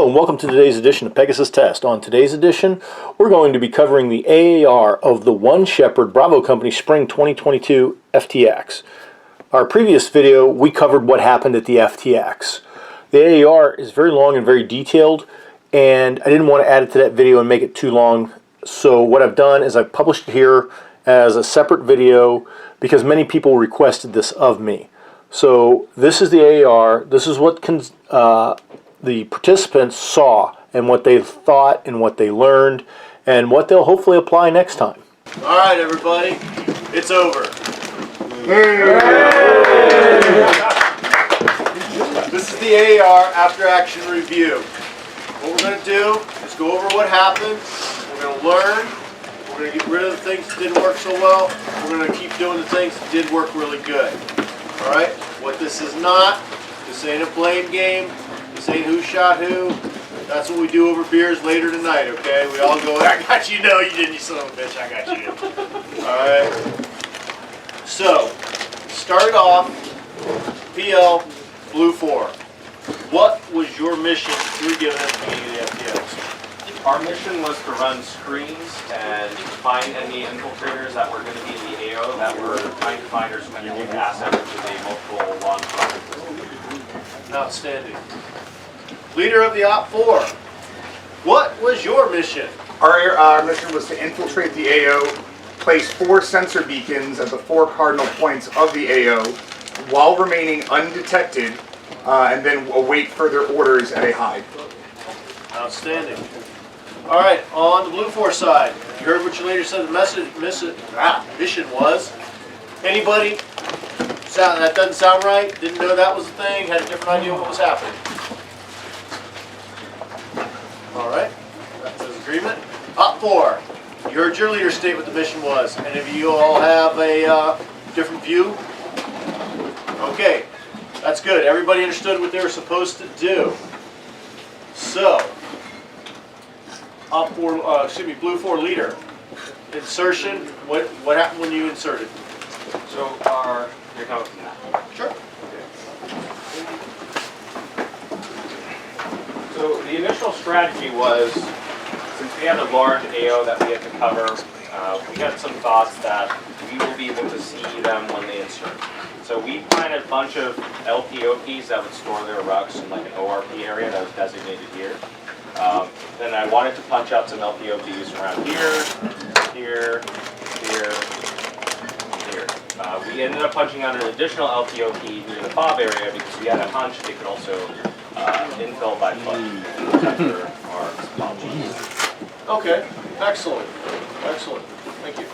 and welcome to today's edition of Pegasus Test. On today's edition, we're going to be covering the AAR of the One Shepherd Bravo Company Spring 2022 FTX. Our previous video, we covered what happened at the FTX. The AAR is very long and very detailed, and I didn't want to add it to that video and make it too long. So what I've done is I've published it here as a separate video because many people requested this of me. So this is the AAR. This is what the participants saw and what they thought and what they learned and what they'll hopefully apply next time. All right, everybody, it's over. This is the AAR after action review. What we're going to do is go over what happened. We're going to learn. We're going to get rid of the things that didn't work so well. We're going to keep doing the things that did work really good. All right? What this is not, this ain't a blame game. This ain't who shot who. That's what we do over beers later tonight, okay? We all go, I got you, no you didn't, you son of a bitch, I got you. Alright? So, start off, PL, Blue 4. What was your mission you were given at the beginning of the FTX? Our mission was to run screens and find enemy infiltrators that were going to be in the AO that were trying to find or spend assets with a multiple launch process. Outstanding. Leader of the Op 4, what was your mission? Our mission was to infiltrate the AO, place 4 sensor beacons at the 4 cardinal points of the AO while remaining undetected, and then await further orders at a hide. Outstanding. All right, on the Blue 4 side, you heard what your leader said the mission was. Anybody? That doesn't sound right? Didn't know that was a thing? Had a different idea what was happening? All right, that's agreement. Op 4, you heard your leader state what the mission was. Any of you all have a different view? Okay, that's good. Everybody understood what they were supposed to do. So, Op 4, Blue 4 leader. Insertion, what happened when you inserted? So you're coming from that. Sure. So the initial strategy was, since we had a large AO that we had to cover, we had some thoughts that we will be able to see them when they insert. So we planted a bunch of LPOPs that would store their rucks in like an ORP area that was designated here. Then I wanted to punch out some LPOPs around here, here, here, here. We ended up punching out an additional LPOP near the fob area because we had a hunch they could also infill by foot after our fob. Okay, excellent. Excellent. Thank you.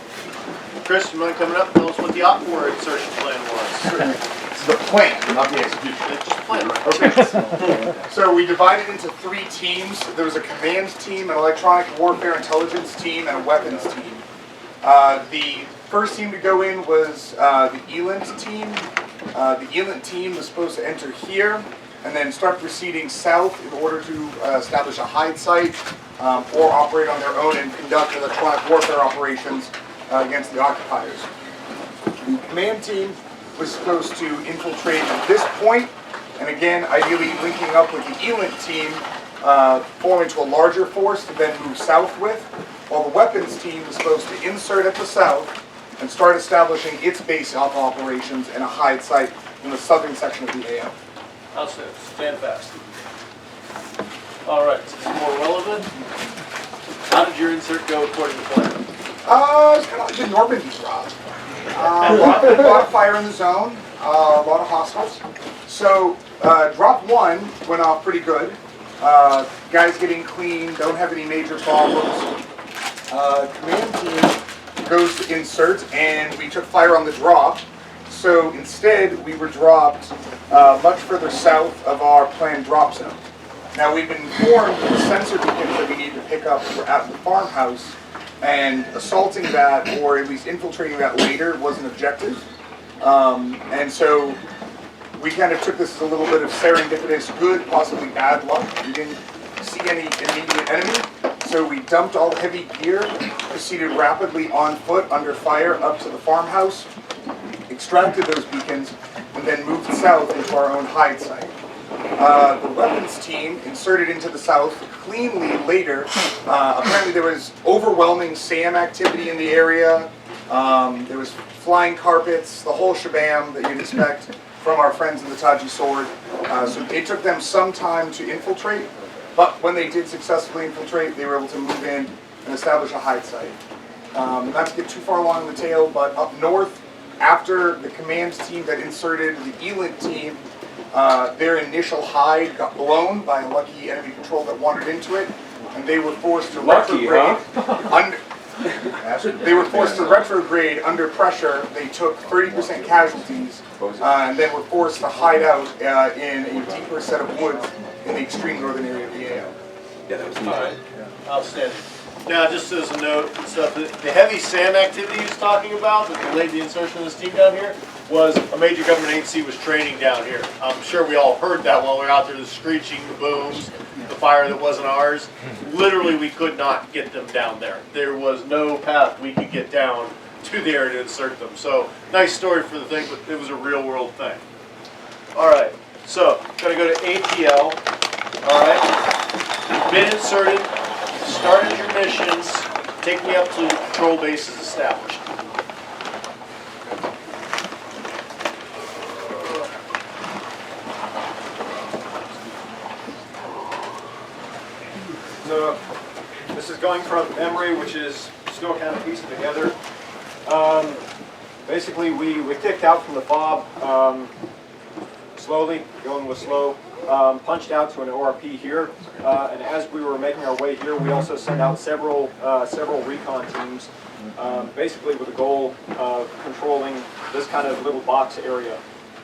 Chris, you mind coming up and tell us what the Op 4 insertion plan was? It's the plan, not the execution. It's just a plan, right? Okay. So we divided into 3 teams. There was a command team, an electronic warfare intelligence team, and a weapons team. The first team to go in was the ELINT team. The ELINT team was supposed to enter here and then start proceeding south in order to establish a hide site or operate on their own and conduct electronic warfare operations against the occupiers. The command team was supposed to infiltrate at this point, and again, ideally linking up with the ELINT team, form into a larger force to then move south with, while the weapons team was supposed to insert at the south and start establishing its base of operations in a hide site in the southern section of the AO. Outstanding. Stand fast. All right, so this is more relevant. How did your insert go according to plan? It's kind of like the Normandy job. A lot of fire in the zone, a lot of hostiles. So drop 1 went off pretty good. Guys getting clean, don't have any major problems. Command team goes to insert, and we took fire on the drop. So instead, we were dropped much further south of our planned drop zone. Now we've been informed that the sensor beacons that we need to pick up were at the farmhouse, and assaulting that, or at least infiltrating that later, was an objective. And so we kind of took this as a little bit of serendipitous good, possibly bad luck. We didn't see any immediate enemy, so we dumped all heavy gear, proceeded rapidly on foot under fire up to the farmhouse, extracted those beacons, and then moved south into our own hide site. The weapons team inserted into the south cleanly later. Apparently there was overwhelming SAM activity in the area. There was flying carpets, the whole shabam that you'd expect from our friends in the Taji Sword. So it took them some time to infiltrate, but when they did successfully infiltrate, they were able to move in and establish a hide site. Not to get too far along the tail, but up north, after the command team that inserted the ELINT team, their initial hide got blown by a lucky enemy patrol that wandered into it, and they were forced to retrograde. They were forced to retrograde under pressure. They took 30% casualties, and then were forced to hide out in a deeper set of woods in the extreme northern area of the AO. Yeah, that was all right. Outstanding. Now, just as a note, stuff, the heavy SAM activity he was talking about that delayed the insertion of this team down here was a major government agency was training down here. I'm sure we all heard that while we were out there, the screeching, the booms, the fire that wasn't ours. Literally, we could not get them down there. There was no path we could get down to the area to insert them. So, nice story for the thing, but it was a real world thing. All right, so, gonna go to ATL. All right, you've been inserted. Started your missions, take me up to patrol bases established. So this is going from memory, which is still kind of piecing together. Basically, we kicked out from the fob slowly, going with slow. Punched out to an ORP here, and as we were making our way here, we also sent out several recon teams, basically with the goal of controlling this kind of little box area,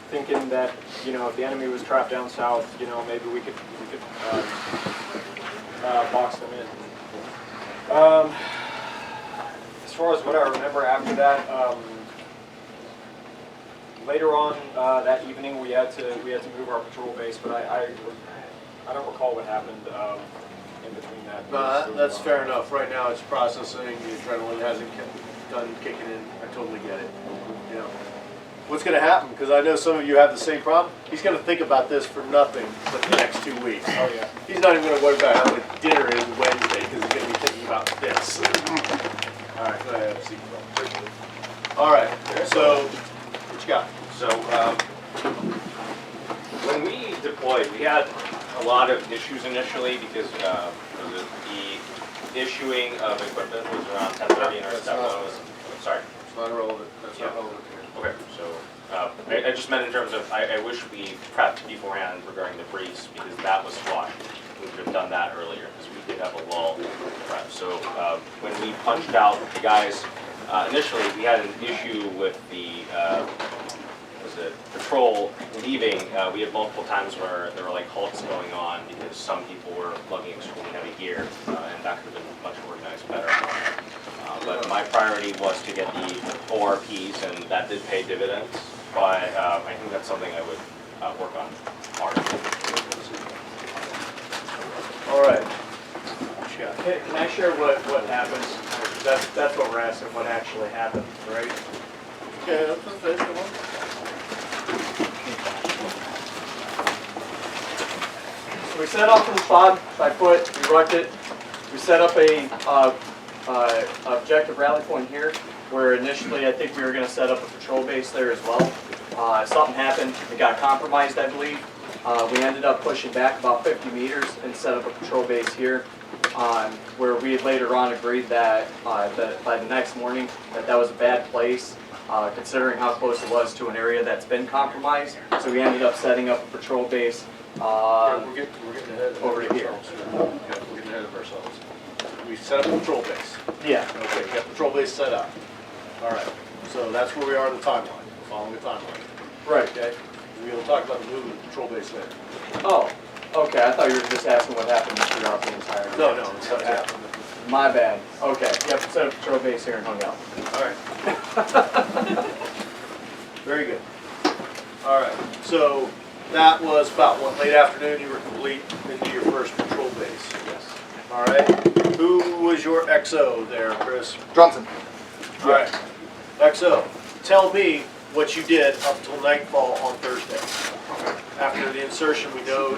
thinking that, you know, if the enemy was trapped down south, you know, maybe we could box them in. As far as what I remember after that. Later on that evening, we had to move our patrol base, but I don't recall what happened in between that. No, that's fair enough. Right now, it's processing. The adrenaline hasn't done kicking in. I totally get it. You know, what's going to happen? Because I know some of you have the same problem. He's going to think about this for nothing but the next 2 weeks. Oh yeah. He's not even going to worry about how much dinner is Wednesday because he's going to be thinking about this. All right, go ahead. All right. So, what you got? So when we deployed, we had a lot of issues initially because the issuing of equipment was around 10:30 and our stuff was, sorry. It's not relevant. That's not relevant here. Okay, so I just meant in terms of, I wish we prepped beforehand regarding the briefs because that was squashed. We could have done that earlier because we did have a lull prep. So when we punched out the guys, initially we had an issue with the patrol leaving. We had multiple times where there were like halts going on because some people were lugging extremely heavy gear, and that could have been much organized better. But my priority was to get the ORPs, and that did pay dividends. But I think that's something I would work on hard. All right. Can I share what happens? That's what we're asking, what actually happened, right? Okay, that's okay. Come on. So we set off from the fob by foot, we rucked it. We set up a objective rally point here, where initially I think we were going to set up a patrol base there as well. Something happened, it got compromised, I believe. We ended up pushing back about 50 meters and set up a patrol base here, where we had later on agreed that by the next morning that was a bad place, considering how close it was to an area that's been compromised. So we ended up setting up a patrol base We're getting ahead of over here. ourselves. Yeah, we're getting ahead of ourselves. We set up a patrol base. Yeah. Okay, we got patrol base set up. All right. So that's where we are in the timeline. We're following the timeline. Right. Okay. We'll talk about the movement of the patrol base later. Oh, okay. I thought you were just asking what happened throughout the entire. No, it's what happened. My bad. Okay. Yep. Set up patrol base here and hung out. All right. Very good. All right. So that was about what, late afternoon. You were complete into your first patrol base. Yes. All right. Who was your XO there, Chris? Johnson. All right. XO, tell me what you did up till nightfall on Thursday. after the insertion, we know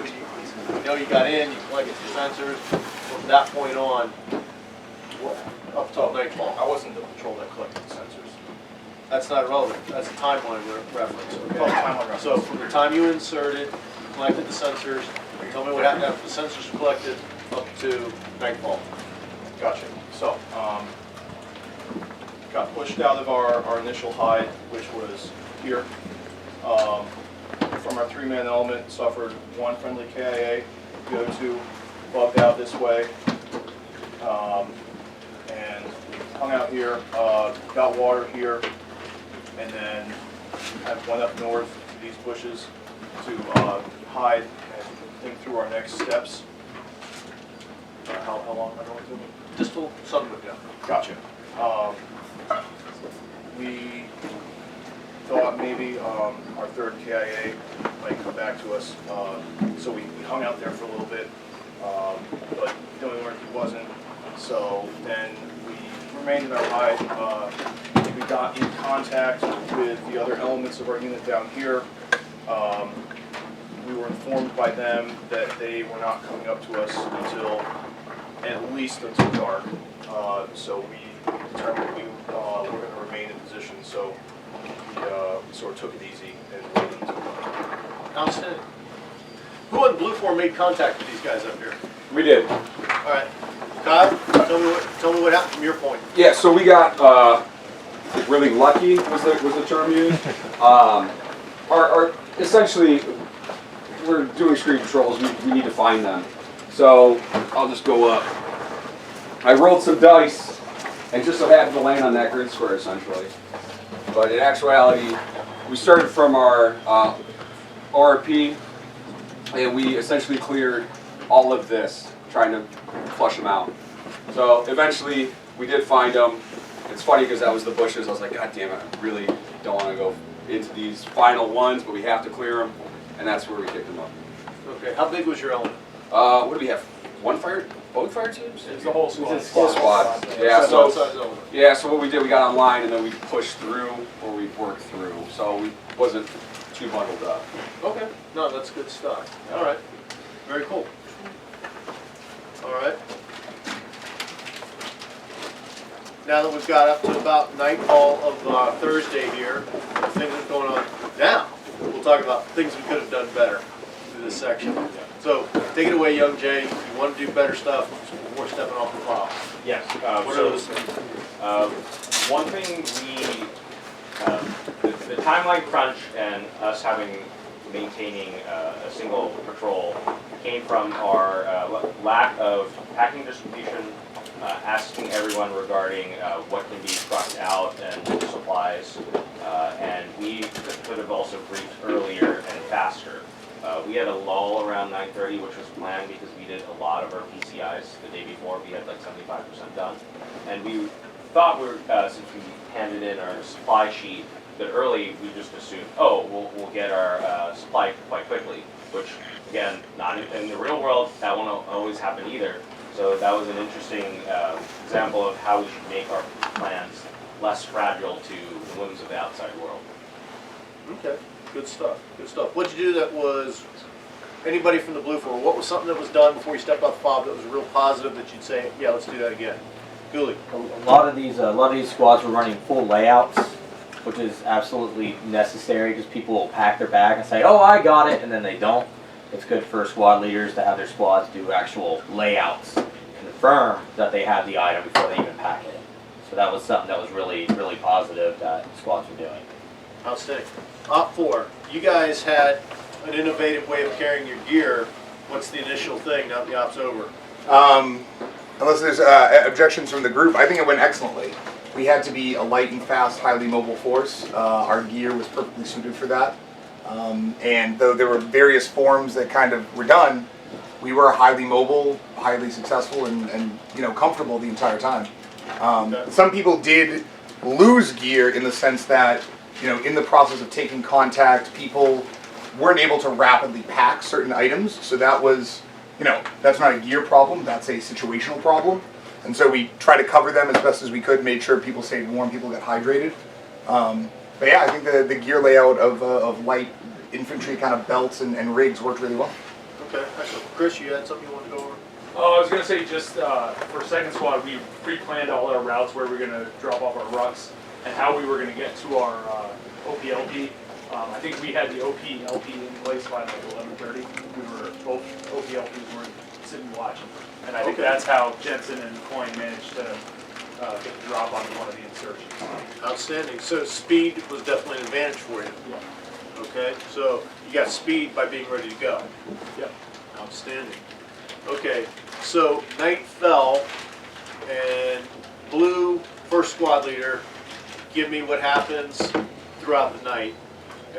you got in, you collected your sensors. From that point on, up till nightfall. I wasn't the patrol that collected the sensors. That's not relevant. That's a timeline reference. Oh, timeline reference. So from the time you inserted, collected the sensors, tell me what happened after the sensors were collected up to nightfall. Gotcha. So, got pushed out of our initial hide, which was here. From our 3-man element, suffered 1 friendly KIA, go-to, bugged out this way, and hung out here, got water here, and then went up north to these bushes to hide and think through our next steps. How long am I going to? Just till sun went down. Gotcha. We thought maybe our 3rd KIA might come back to us, so we hung out there for a little bit, but doing work he wasn't. So then we remained in our hide. We got in contact with the other elements of our unit down here. We were informed by them that they were not coming up to us at least until dark. So we determined we were going to remain in position. So we sort of took it easy and waited until dark. Outstanding. Who on Blue 4 made contact with these guys up here? We did. All right. Kyle, tell me what happened from your point. Yeah, so we got really lucky was the term used. Our essentially we're doing street patrols. We need to find them. So I'll just go up. I rolled some dice and just so happened to land on that grid square essentially. But in actuality, we started from our RP and we essentially cleared all of this, trying to flush them out. So eventually we did find them. It's funny because that was the bushes. I was like, God damn it, I really don't want to go into these final ones, but we have to clear them, and that's where we kicked them up. Okay. How big was your element? What do we have? Both fire teams? It's the whole squad. Whole squad. Yeah. So what we did, we got online, and then we pushed through, or we worked through. So we wasn't too bundled up. Okay. No, that's good stuff. All right. Very cool. All right. Now that we've got up to about nightfall of Thursday here, things that are going on now, we'll talk about things we could have done better through this section. So take it away, young Jay. You want to do better stuff before stepping off the plow. Yes. What are those things? One thing the timeline crunch and us maintaining a single patrol came from our lack of packing distribution, asking everyone regarding what can be trucked out and supplies, and we could have also briefed earlier and faster. We had a lull around 9:30, which was planned because we did a lot of our PCIs the day before. We had like 75% done, and we thought since we handed in our supply sheet that early, we just assumed, oh, we'll get our supply quite quickly, which again, not in the real world, that won't always happen either. So that was an interesting example of how we should make our plans less fragile to the whims of the outside world. Okay. Good stuff. Good stuff. What'd you do that was, anybody from the Blue 4, what was something that was done before you stepped off the fob that was real positive that you'd say, yeah, let's do that again? Gooley. A lot of these squads were running full layouts, which is absolutely necessary because people will pack their bag and say, oh, I got it, and then they don't. It's good for squad leaders to have their squads do actual layouts, confirm that they have the item before they even pack it. So that was something that was really, really positive that squads were doing. Outstanding. Op 4, you guys had an innovative way of carrying your gear. What's the initial thing now that the op's over? Unless there's objections from the group, I think it went excellently. We had to be a light and fast, highly mobile force. Our gear was perfectly suited for that. And though there were various forms that kind of were done, we were highly mobile, highly successful, and comfortable the entire time. Some people did lose gear in the sense that, in the process of taking contact, people weren't able to rapidly pack certain items. So that was, that's not a gear problem, that's a situational problem. And so we tried to cover them as best as we could, made sure people stayed warm, people got hydrated. But yeah, I think the gear layout of light infantry kind of belts and rigs worked really well. Okay, excellent. Chris, you had something you wanted to go over? Oh, I was gonna say just for second squad, we pre-planned all our routes where we're gonna drop off our rucks and how we were gonna get to our OPLP. I think we had the OPLP in place by like 11:30. We were both OPLPs were sitting watching, and I think that's how Jensen and Coyne managed to get the drop onto one of the insertions. Outstanding. So speed was definitely an advantage for you. Yeah. Okay, so you got speed by being ready to go. Yep. Outstanding. Okay, so night fell, and Blue, first squad leader, give me what happens throughout the night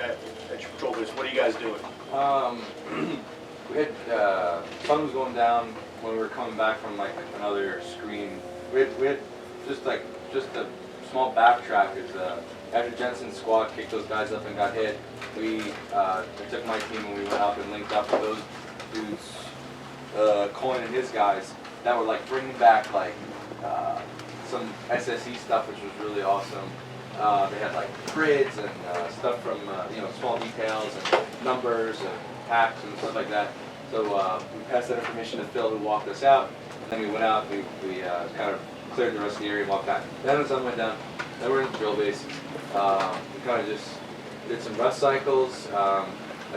at your patrol base. What are you guys doing? We had sun was going down when we were coming back from like another screen. We had just a small backtrack. After Jensen's squad kicked those guys up and got hit, I took my team and we went up and linked up with those dudes, Coyne and his guys, that were like bringing back like some SSE stuff, which was really awesome. They had like grids and stuff from small details and numbers and packs and stuff like that. So we passed that information to Phil, who walked us out. And then we went out. We kind of cleared the rest of the area and walked back. Then the sun went down. Then we're in the drill base. We kind of just did some rest cycles. I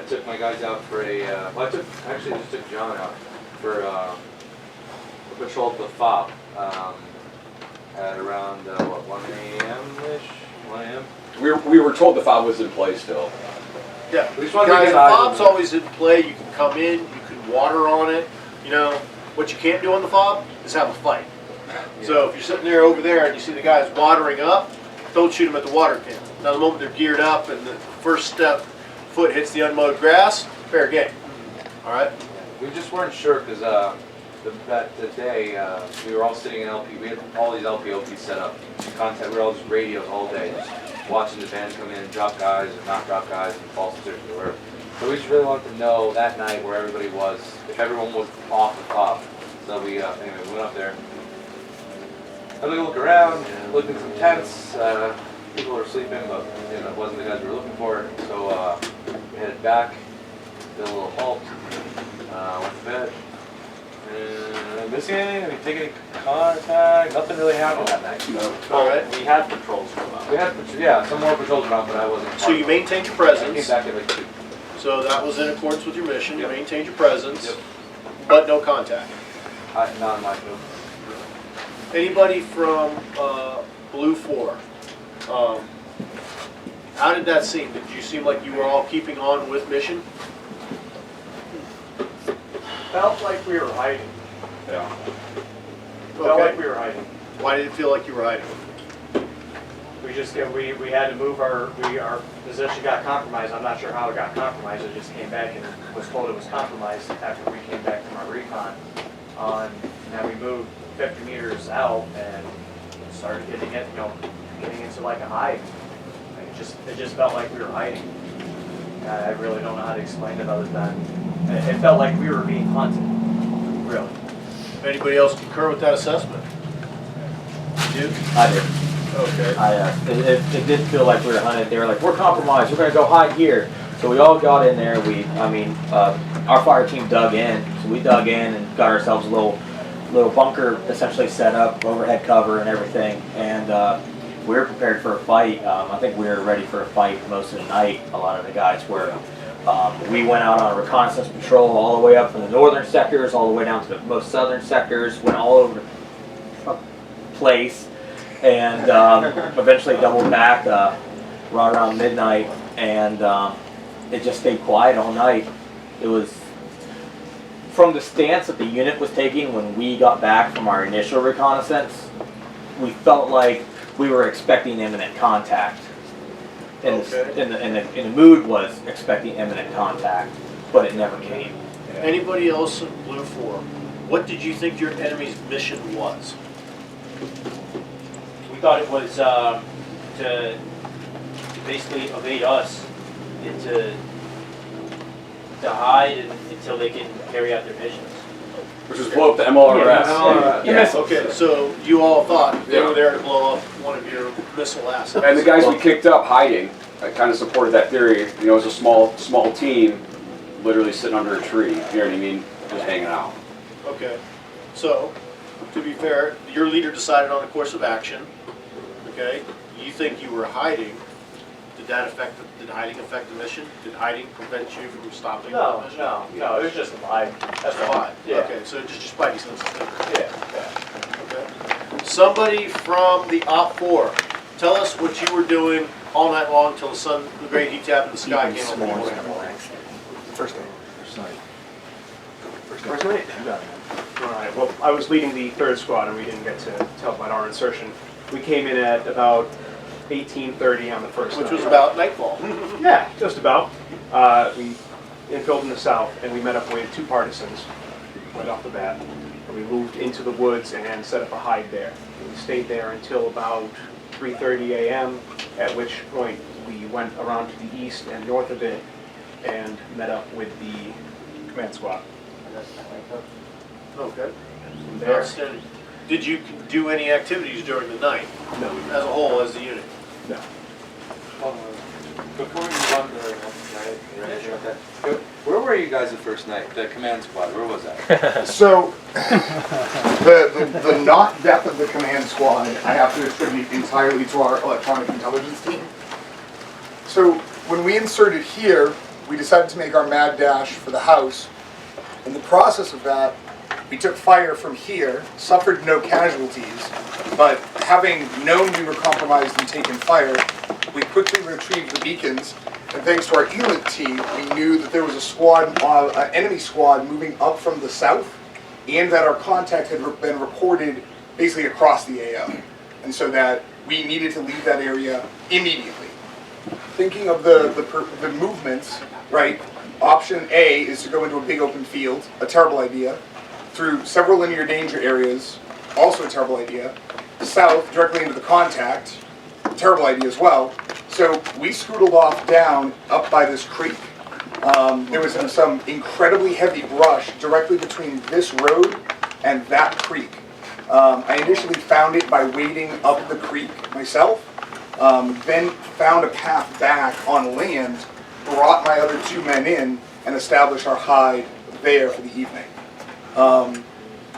took my guys out for I just took John out for a patrol to the FOB at around 1 a.m.-ish. 1 a.m. We were told the fob was in place still. Yeah, We just wanted to guys, get the eyes fob's on it. always in play. You can come in, you can water on it. You know, what you can't do on the fob is have a fight. So if you're sitting there over there and you see the guys watering up, don't shoot them at the water can. Now the moment they're geared up and the first foot hits the unmowed grass, fair game. All right? We just weren't sure because that day we were all sitting in LP. We had all these LPOPs set up. Contact. We were all just radios all day, just watching the band come in and drop guys and not drop guys and false insertions or whatever. So we just really wanted to know that night where everybody was, if everyone was off or off. So we anyway, we went up there. I look around, looked at some tents. People were sleeping, but it wasn't the guys we were looking for. So we headed back, did a little halt, went to bed. Missing anything? Did we take any contact? Nothing really happened that night. No. All right. We had patrols come out. We had, some more patrols around, but I wasn't. So you maintained your I came presence. back at like 2. So that was in accordance with your mission. You Yep. maintained your presence, Yep. but no contact. Not in my field. Anybody from Blue 4? How did that seem? Did you seem like you were all keeping on with mission? Felt like we were hiding. Yeah. Felt like Okay. we were hiding. Why did it feel like you were hiding? We just we had to move our position got compromised. I'm not sure how it got compromised. It just came back and was told it was compromised after we came back from our recon. And then we moved 50 meters out and started getting into like a hide. It just felt like we were hiding. I really don't know how to explain it other than it felt like we were being hunted. Really. Anybody else concur with that assessment? You? I did. Okay. It did feel like we were hunted. They were like, we're compromised. We're gonna go hide here. So we all got in there. Our fire team dug in. So we dug in and got ourselves a little bunker essentially set up, overhead cover and everything. And we were prepared for a fight. I think we were ready for a fight most of the night. A lot of the guys were. We went out on a reconnaissance patrol all the way up from the northern sectors, all the way down to the most southern sectors. Went all over the place, and eventually doubled back right around midnight. And it just stayed quiet all night. It was from the stance that the unit was taking when we got back from our initial reconnaissance. We felt like we were expecting imminent contact. And the mood was expecting imminent contact, but it never came. Anybody else in Blue 4? What did you think your enemy's mission was? We thought it was to basically evade us and to hide until they can carry out their missions. Which was blow up the MLRS. Yes. Okay, so you all thought they Yeah. were there to blow up one of your missile assets. And the guys we kicked up hiding, I kind of supported that theory. You know, it was a small team, literally sitting under a tree. You know what I mean? Just hanging out. Okay. So, to be fair, your leader decided on a course of action. Okay. You think you were hiding. Did hiding affect the mission? Did hiding prevent you from stopping the No, mission? no, it was just a vibe. That's the vibe. Yeah. Okay, so just your spidey senses. Yeah. Okay. Somebody from the OP4, tell us what you were doing all night long until the great heat tap in the sky came up in the morning. First day. First night? All right, well, I was leading the 3rd squad and we didn't get to tell about our insertion. We came in at about 18:30 on the first Which night. was about nightfall. Yeah, just about. We infilled in the south and we met up with 2 partisans right off the bat. And we moved into the woods and set up a hide there. And we stayed there until about 3:30 a.m., at which point we went around to the east and north of it and met up with the command squad. Okay. From there, Outstanding. Did you do any activities during the night, no, as a whole, as the unit? no. Before you run the night or anything like that, where were you guys the first night? The command squad, where was that? So, the not death of the command squad, I have to attribute entirely to our electronic intelligence team. So, when we inserted here, we decided to make our mad dash for the house. In the process of that, we took fire from here, suffered no casualties, but having known we were compromised and taken fire, we quickly retrieved the beacons, and thanks to our ELINT team, we knew that there was a squad, an enemy squad moving up from the south, and that our contact had been reported basically across the AO, and so that we needed to leave that area immediately. Thinking of the movements, right, option A is to go into a big open field, a terrible idea, through several linear danger areas, also a terrible idea, south, directly into the contact, terrible idea as well. So we scootled off down up by this creek. There was some incredibly heavy brush directly between this road and that creek. I initially found it by wading up the creek myself, then found a path back on land, brought my other 2 men in, and established our hide there for the evening.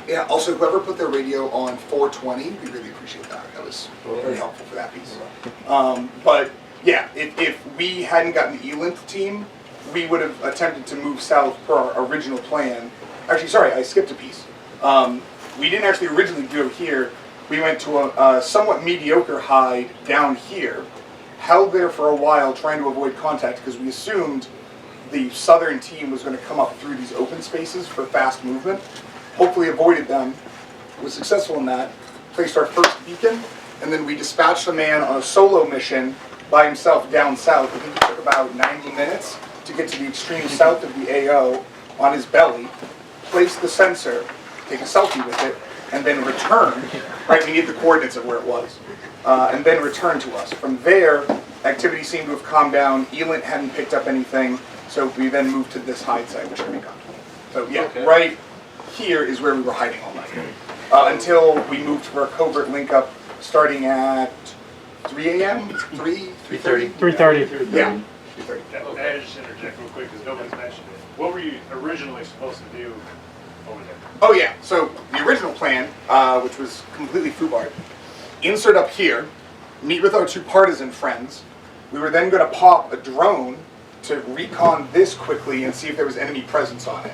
Yeah, also whoever put their radio on 420, we really appreciate that. That was very helpful for that piece. But yeah, if we hadn't gotten the ELINT team, we would have attempted to move south per our original plan. Actually, sorry, I skipped a piece. We didn't actually originally go here. We went to a somewhat mediocre hide down here, held there for a while trying to avoid contact because we assumed the southern team was going to come up through these open spaces for fast movement. Hopefully avoided them, was successful in that, placed our first beacon, and then we dispatched a man on a solo mission by himself down south. I think it took about 90 minutes to get to the extreme south of the AO on his belly, place the sensor, take a selfie with it, and then return, right, we need the coordinates of where it was, and then return to us. From there, activity seemed to have calmed down, ELINT hadn't picked up anything, so we then moved to this hide site, which we got. So yeah, Okay. right here is where we were hiding all night. Until we moved to our covert link up starting at 3 a.m.? 3:30? 3:30. Yeah. May I just interject real quick because nobody's mentioned it. What were you originally supposed to do over there? Oh yeah, so the original plan, which was completely foobarred, insert up here, meet with our 2 partisan friends. We were then going to pop a drone to recon this quickly and see if there was enemy presence on it.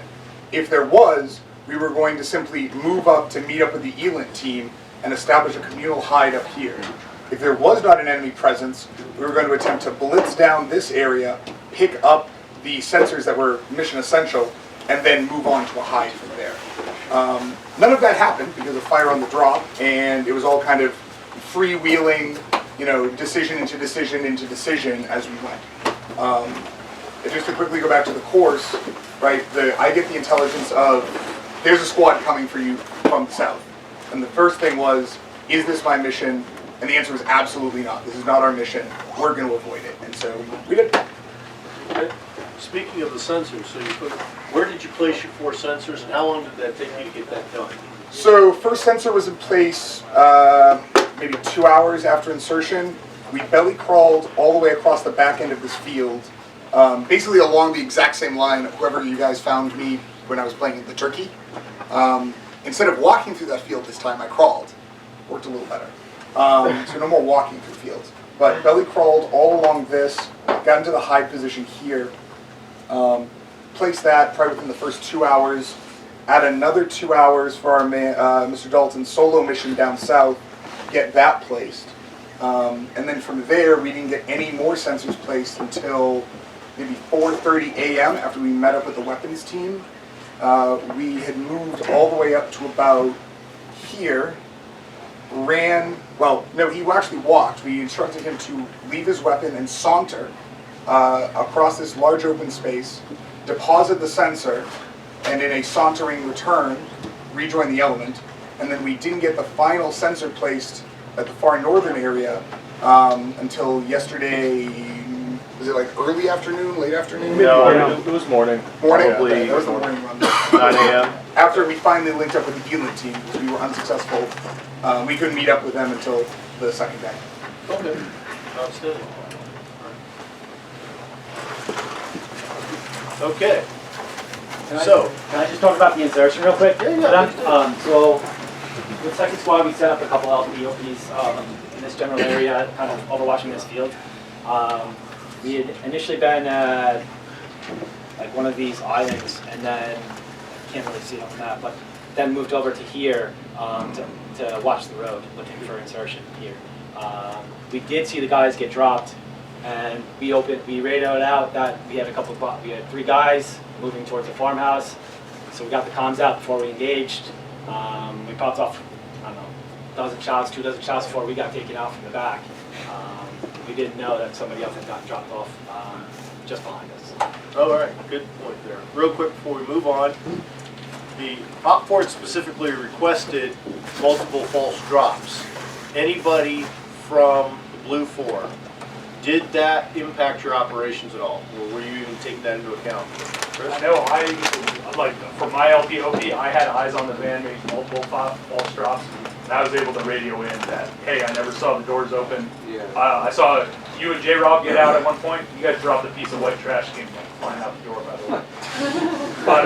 If there was, we were going to simply move up to meet up with the ELINT team and establish a communal hide up here. If there was not an enemy presence, we were going to attempt to blitz down this area, pick up the sensors that were mission essential, and then move on to a hide from there. None of that happened because of fire on the drop, and it was all kind of freewheeling, you know, decision into decision into decision as we went. And just to quickly go back to the course, right, I get the intelligence of, there's a squad coming for you from the south. And the first thing was, is this my mission? And the answer was absolutely not. This is not our mission. We're going to avoid it. And so we did. Speaking of the sensors, where did you place your 4 sensors, and how long did that take you to get that done? So first sensor was in place maybe 2 hours after insertion. we belly crawled all the way across the back end of this field, basically along the exact same line of whoever you guys found me when I was playing the turkey. Instead of walking through that field this time, I crawled. Worked a little better. So no more walking through fields. But belly crawled all along this, got into the high position here, placed that probably within the first 2 hours, add another 2 hours for our Mr. Dalton's solo mission down south, get that placed. And then from there, we didn't get any more sensors placed until maybe 4:30 a.m. after we met up with the weapons team. We had moved all the way up to about here, he actually walked. We instructed him to leave his weapon and saunter across this large open space, deposit the sensor, and in a sauntering return, rejoin the element. And then we didn't get the final sensor placed at the far northern area until yesterday. Was it like early afternoon, late afternoon? No, it was morning. Morning? Probably Okay, that was the morning run. 9 a.m. After we finally linked up with the Eland team, because we were unsuccessful, we couldn't meet up with them until the second day. Okay. Outstanding. Okay. Can I just talk about the insertion real quick? Yeah. So, with second squad, we set up a couple LPOPs in this general area, kind of overwatching this field. We had initially been at like one of these islands, and then can't really see it on the map, but then moved over to here to watch the road, looking for insertion here. We did see the guys get dropped, and we radioed out that we had we had 3 guys moving towards the farmhouse. So we got the comms out before we engaged. We popped off, I don't know, 2 dozen shots before we got taken out from the back. We didn't know that somebody else had gotten dropped off just behind us. All right, good point there. Real quick before we move on, the Op Ford specifically requested multiple false drops. Anybody from the Blue 4, did that impact your operations at all? Or were you even taking that into account? Chris? I know for my LPOP, I had eyes on the van making multiple false drops. And I was able to radio in that, hey, I never saw the doors open. Yeah. I saw you and J-Rob get out at one point. You guys dropped a piece of white trash, came flying out the door, by the way. But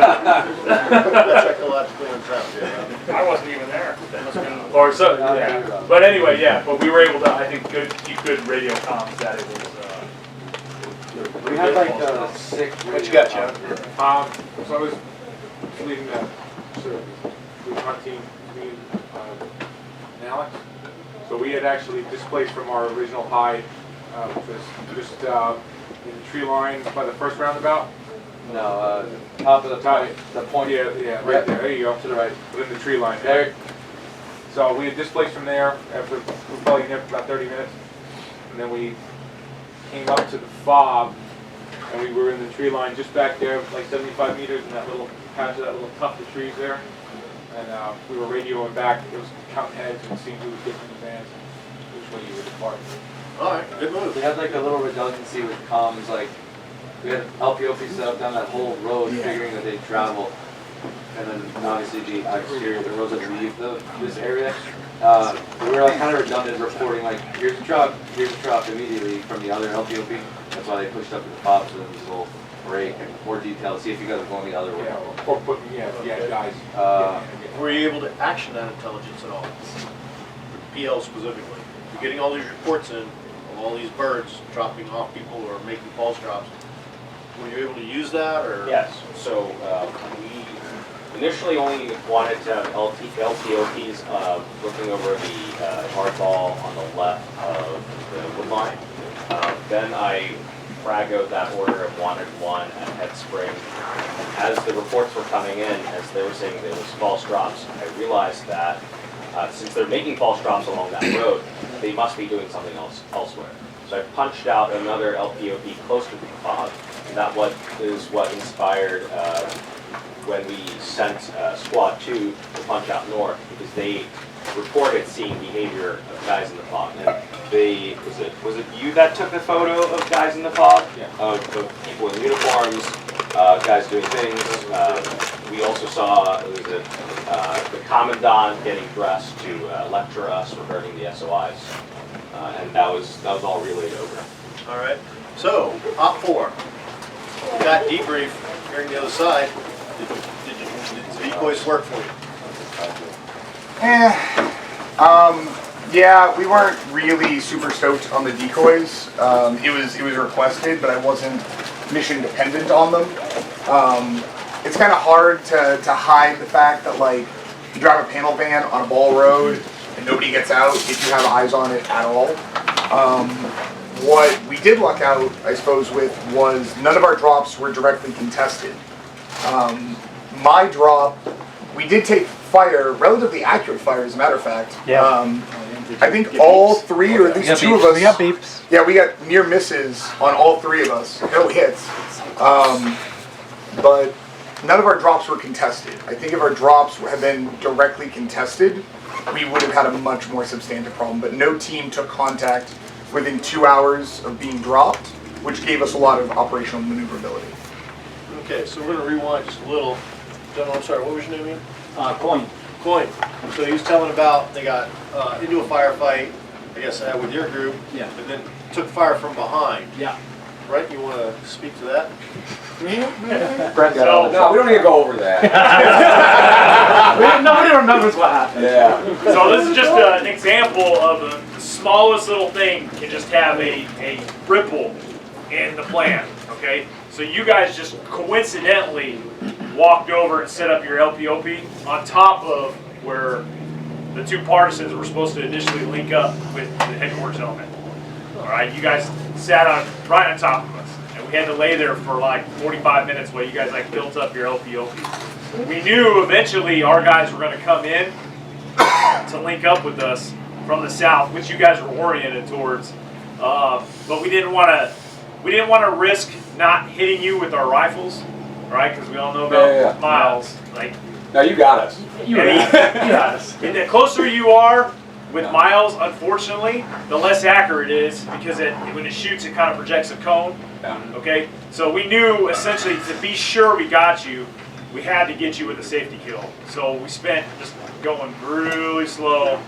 That's ecologically untrapped, yeah. I wasn't even there. Or so, yeah. But anyway, yeah. But we were able to, I think, keep good radio comms that it was. We had like 6. What you got, John? So I was leading the hunt team, me and Alex. So we had actually displaced from our original hide, which was just in the tree line by the first roundabout. No, top of the point. The point. Yeah, right there. There you go. To the right. Within the tree line. There. So we had displaced from there after we were probably in there for about 30 minutes, and then we came up to the fob, and we were in the tree line just back there, like 75 meters in that little patch of that little tuft of trees there. And we were radioing back. It was counting heads and seeing who was getting in the vans, which way you would depart. All right, good move. We had like a little redundancy with comms, like we had LPOP set up down that whole road, figuring that they'd travel, and then obviously the exterior, the roads that leave this area. We were like kind of redundant, reporting like here's a truck immediately from the other LPOP. That's why they pushed up to the fob so there was a little break and more detail. See if you guys are going the other way. Yeah, or putting guys. Were you able to action that intelligence at all? PL specifically. You're getting all these reports in of all these birds dropping off people or making false drops. Were you able to use that, or? Yes, so we initially only wanted to have LTOPs looking over the hardball on the left of the wood line. Then I fragoed that order of wanted 1 at Head Spring. As the reports were coming in, as they were saying there was false drops, I realized that since they're making false drops along that road, they must be doing something else elsewhere. So I punched out another LPOP closer to the fob. That is what inspired when we sent Squad 2 to punch out north, because they reported seeing behavior of guys in the fog. And was it you that took the photo of guys in the fog? Yeah. Of people in uniforms, guys doing things. We also saw the commandant getting dressed to lecture us regarding the SOIs. and that was all relayed over. All right. So, Op 4. You got debrief here on the other side. Did the decoys work for you? Yeah, we weren't really super stoked on the decoys. It was requested, but I wasn't mission dependent on them. It's kind of hard to hide the fact that like you drive a panel van on a ball road and nobody gets out if you have eyes on it at all. What we did luck out, I suppose, with was none of our drops were directly contested. My drop, we did take fire, relatively accurate fire, as a matter of fact. Yeah. I think all three, or at least two of us. We got beeps. Yeah, we got near misses on all three of us. No hits. But none of our drops were contested. I think if our drops had been directly contested, we would have had a much more substantive problem. But no team took contact within 2 hours of being dropped, which gave us a lot of operational maneuverability. Okay, so we're going to rewind just a little. Gentlemen, I'm sorry, what was your name again? Coin. Coin. So he was telling about they got into a firefight, I guess, with your group, Yeah. and then took fire from behind. Yeah. Right? You want to speak to that? Brent got all no, we don't need to go over that. Nobody remembers what happened. Yeah. So this is just an example of the smallest little thing can just have a ripple in the plan, okay? So you guys just coincidentally walked over and set up your LPOP on top of where the two partisans were supposed to initially link up with the headquarters element. All right, you guys sat right on top of us, and we had to lay there for like 45 minutes while you guys like built up your LPOP. We knew eventually our guys were going to come in to link up with us from the south, which you guys were oriented towards, but we didn't want to risk not hitting you with our rifles, right? Because we all know about miles. Like, no, you got us. You got us. And the closer you are with miles, unfortunately, the less accurate it is because when it shoots, it kind of projects a cone. Okay, so we knew essentially to be sure we got you, we had to get you with a safety kill. So we spent just going really slow.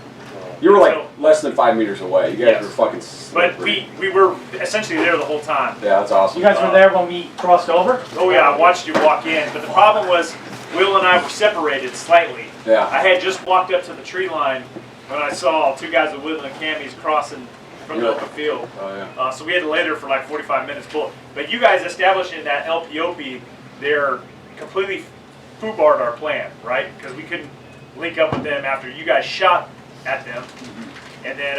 You were like less than 5 meters away. You guys were fucking slippery. But we were essentially there the whole time. Yeah, that's awesome. You guys were there when we crossed over? Oh yeah, I watched you walk in. But the problem was Will and I were separated slightly. Yeah. I had just walked up to the tree line when I saw two guys with woodland camis crossing from the open field. Oh yeah. So we had to lay there for like 45 minutes. But you guys establishing that LPOP there completely foobarred our plan, right? Because we couldn't link up with them after you guys shot at them. And then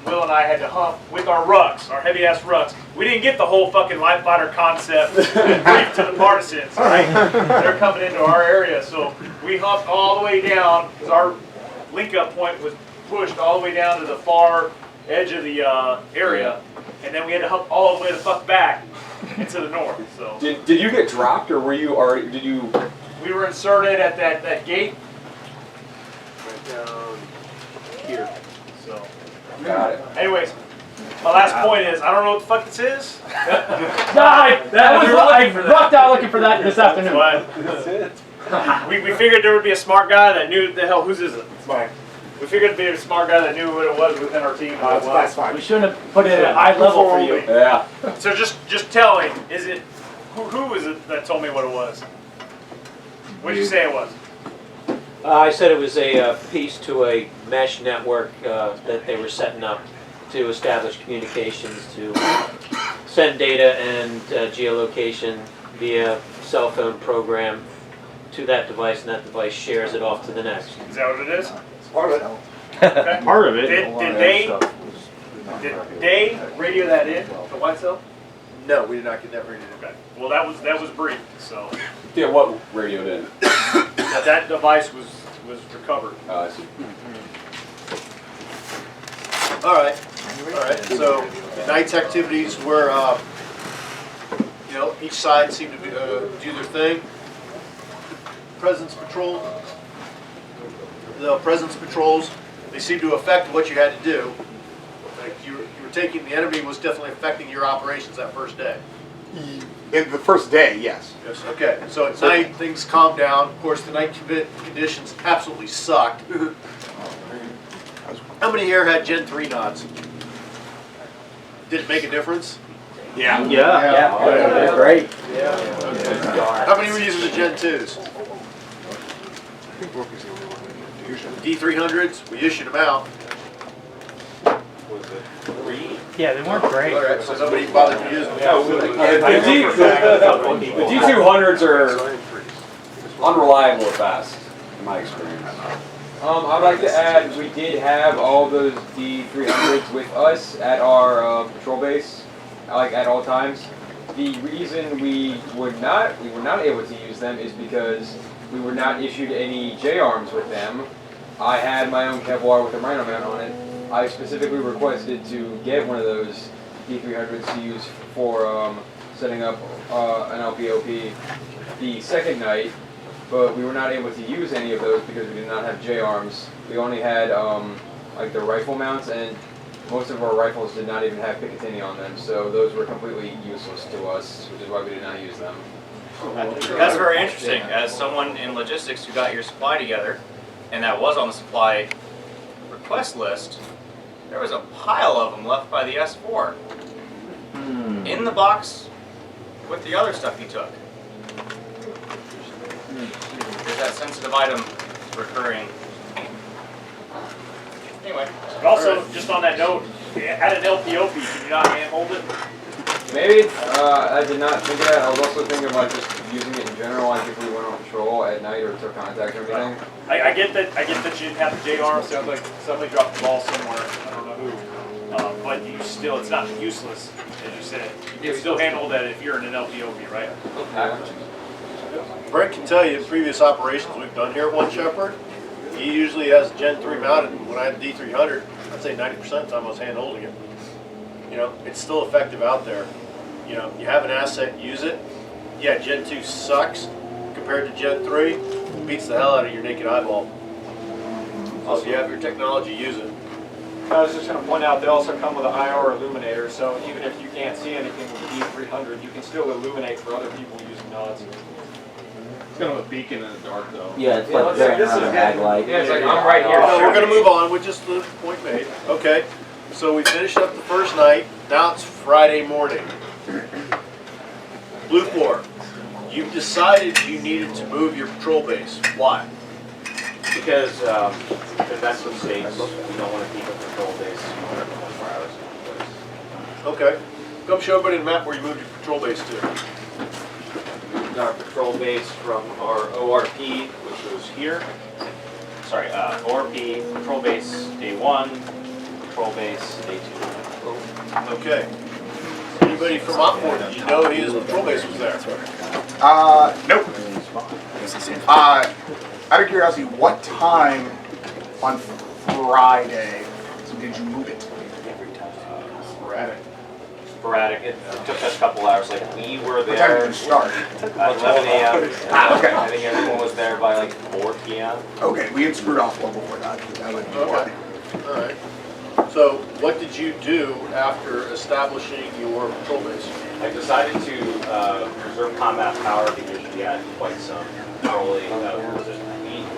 Will and I had to hump with our rucks, our heavy-ass rucks. We didn't get the whole fucking light fighter concept and brief to the partisans, right? They're coming into our area, so we humped all the way down because our link-up point was pushed all the way down to the far edge of the area, and then we had to hump all the way the fuck back into the north. So Did you get dropped, or were you already? Did you? we were inserted at that gate right down here. So. Got it. Anyways, my last point is, I don't know what the fuck this is. I rocked out looking for that this afternoon. But we figured there would be a smart guy that knew the hell, whose is it? It's mine. We figured there'd be a smart guy that knew what it was within our team. That's fine. We shouldn't have put it at eye level for you. Yeah. So just tell me, is it, who was it that told me what it was? What did you say it was? I said it was a piece to a mesh network that they were setting up to establish communications, to send data and geolocation via cell phone program to that device, and that device shares it off to the next. Is that what it is? Part of it. Okay. Part of it. Did they radio that in, the white cell? No, we did not get that ready. Okay. Well, that was brief, so. Yeah. What radioed in? That device was recovered. Oh, I see. All right. So the night's activities were, each side seemed to do their thing. Presence patrol. The presence patrols, they seemed to affect what you had to do. Like you were taking, the enemy was definitely affecting your operations that first day. In the first day, yes. Yes. Okay. So at night things calmed down. Of course, the night conditions absolutely sucked. How many here had Gen 3 nods? Did it make a difference? Yeah. They're great. How many were using the Gen 2s? D300s, we issued them out. Was it 3? Yeah, they weren't great. All right, so nobody bothered to use them. The D200s are unreliable at best, in my experience. I'd like to add, we did have all those D300s with us at our patrol base, like at all times. The reason we were not able to use them is because we were not issued any J-arms with them. I had my own Kevlar with a Rhino mount on it. I specifically requested to get one of those D300s to use for setting up an LPOP the second night, but we were not able to use any of those because we did not have J-arms. We only had like the rifle mounts, and most of our rifles did not even have Picatinny on them, so those were completely useless to us, which is why we did not use them. That's very interesting. As someone in logistics who got your supply together, and that was on the supply request list, there was a pile of them left by the S4 in the box with the other stuff he took. There's that sensitive item recurring. Anyway. And also, just on that note, at an LPOP, can you not handhold it? Maybe. I did not think of that. I was also thinking about just using it in general, like if we went on patrol at night or took contact or anything. I get that you didn't have the J-arm, sounds like somebody dropped the ball somewhere, I don't know who. But you still, it's not useless, as you said. You can still handle that if you're in an LPOP, right? Brent can tell you in previous operations we've done here at One Shepherd, he usually has Gen 3 mounted. When I had D300, I'd say 90% of the time I was hand holding it. You know, it's still effective out there. You know, you have an asset, use it. Yeah, Gen 2 sucks compared to Gen 3. It beats the hell out of your naked eyeball. So if you have your technology, use it. I was just going to point out they also come with an IR illuminator, so even if you can't see anything with the D300, you can still illuminate for other people using nods. It's kind of a beacon in the dark, though. Yeah, it's like driving around a mag light. Yeah, it's like I'm right here. So we're going to move on with just the point made. Okay, so we finished up the first night. Now it's Friday morning. Blue Floor, you've decided you needed to move your patrol base. Why? Because investment states, we don't want to keep a patrol base more than 24 hours in one place. Okay. Come show everybody the map where you moved your patrol base to. Our patrol base from our ORP, which was here. Sorry, ORP, patrol base day 1, patrol base day 2. Okay. Anybody from Opport, did you know his patrol base was there? Nope. Out of curiosity, what time on Friday did you move it? Sporadic. It took us a couple hours. Like we were What time there did you start? at 11 a.m. Okay. I think everyone was there by like 4 p.m. Okay, we had screwed off well before that. That would be why. All right. So what did you do after establishing your patrol base? I decided to reserve combat power because we had quite some patrolling.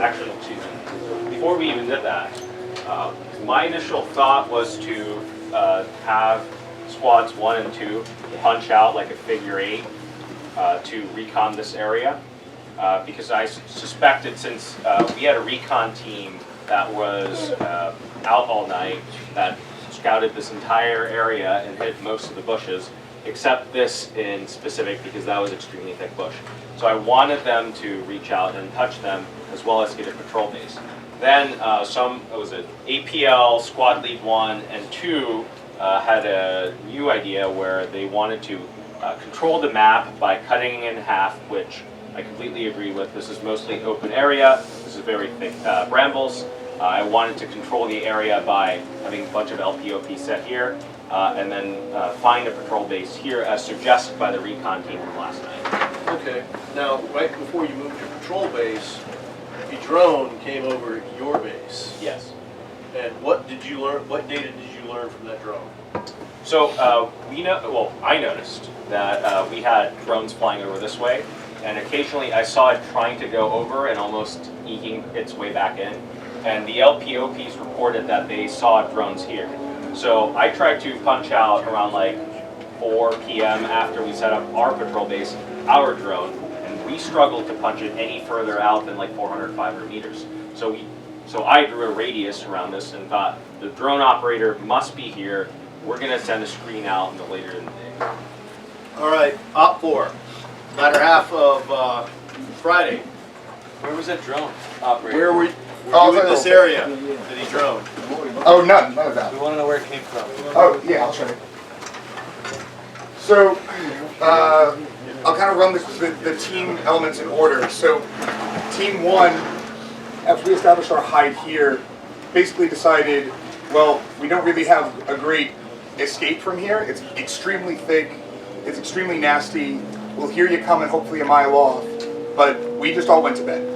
Actually, excuse me. Before we even did that, my initial thought was to have squads 1 and 2 punch out like a figure 8 to recon this area because I suspected since we had a recon team that was out all night that scouted this entire area and hit most of the bushes, except this in specific because that was extremely thick bush. So I wanted them to reach out and touch them as well as get a patrol base. Then APL, Squad Lead 1 and 2 had a new idea where they wanted to control the map by cutting it in half, which I completely agree with. This is mostly open area. This is very thick brambles. I wanted to control the area by having a bunch of LPOP set here, and then find a patrol base here as suggested by the recon team from last night. Okay. Now, right before you moved your patrol base, a drone came over your base. Yes. And what did you learn? What data did you learn from that drone? So I noticed that we had drones flying over this way, and occasionally I saw it trying to go over and almost eking its way back in. And the LPOPs reported that they saw drones here. So I tried to punch out around like 4 p.m. after we set up our patrol base, our drone, and we struggled to punch it any further out than like 400, 500 meters. So I drew a radius around this and thought the drone operator must be here. We're gonna send a screen out in the later in the day. All right, Op 4, latter half of Friday. Where was that drone operator? Where were you in this area that he droned? Oh, none of that. We want to know where it came from. Oh, yeah, I'll show you. So, I'll kind of run the team elements in order. So, Team 1, after we established our hide here, basically decided, well, we don't really have a great escape from here. It's extremely thick, it's extremely nasty. We'll hear you coming hopefully a mile off, but we just all went to bed.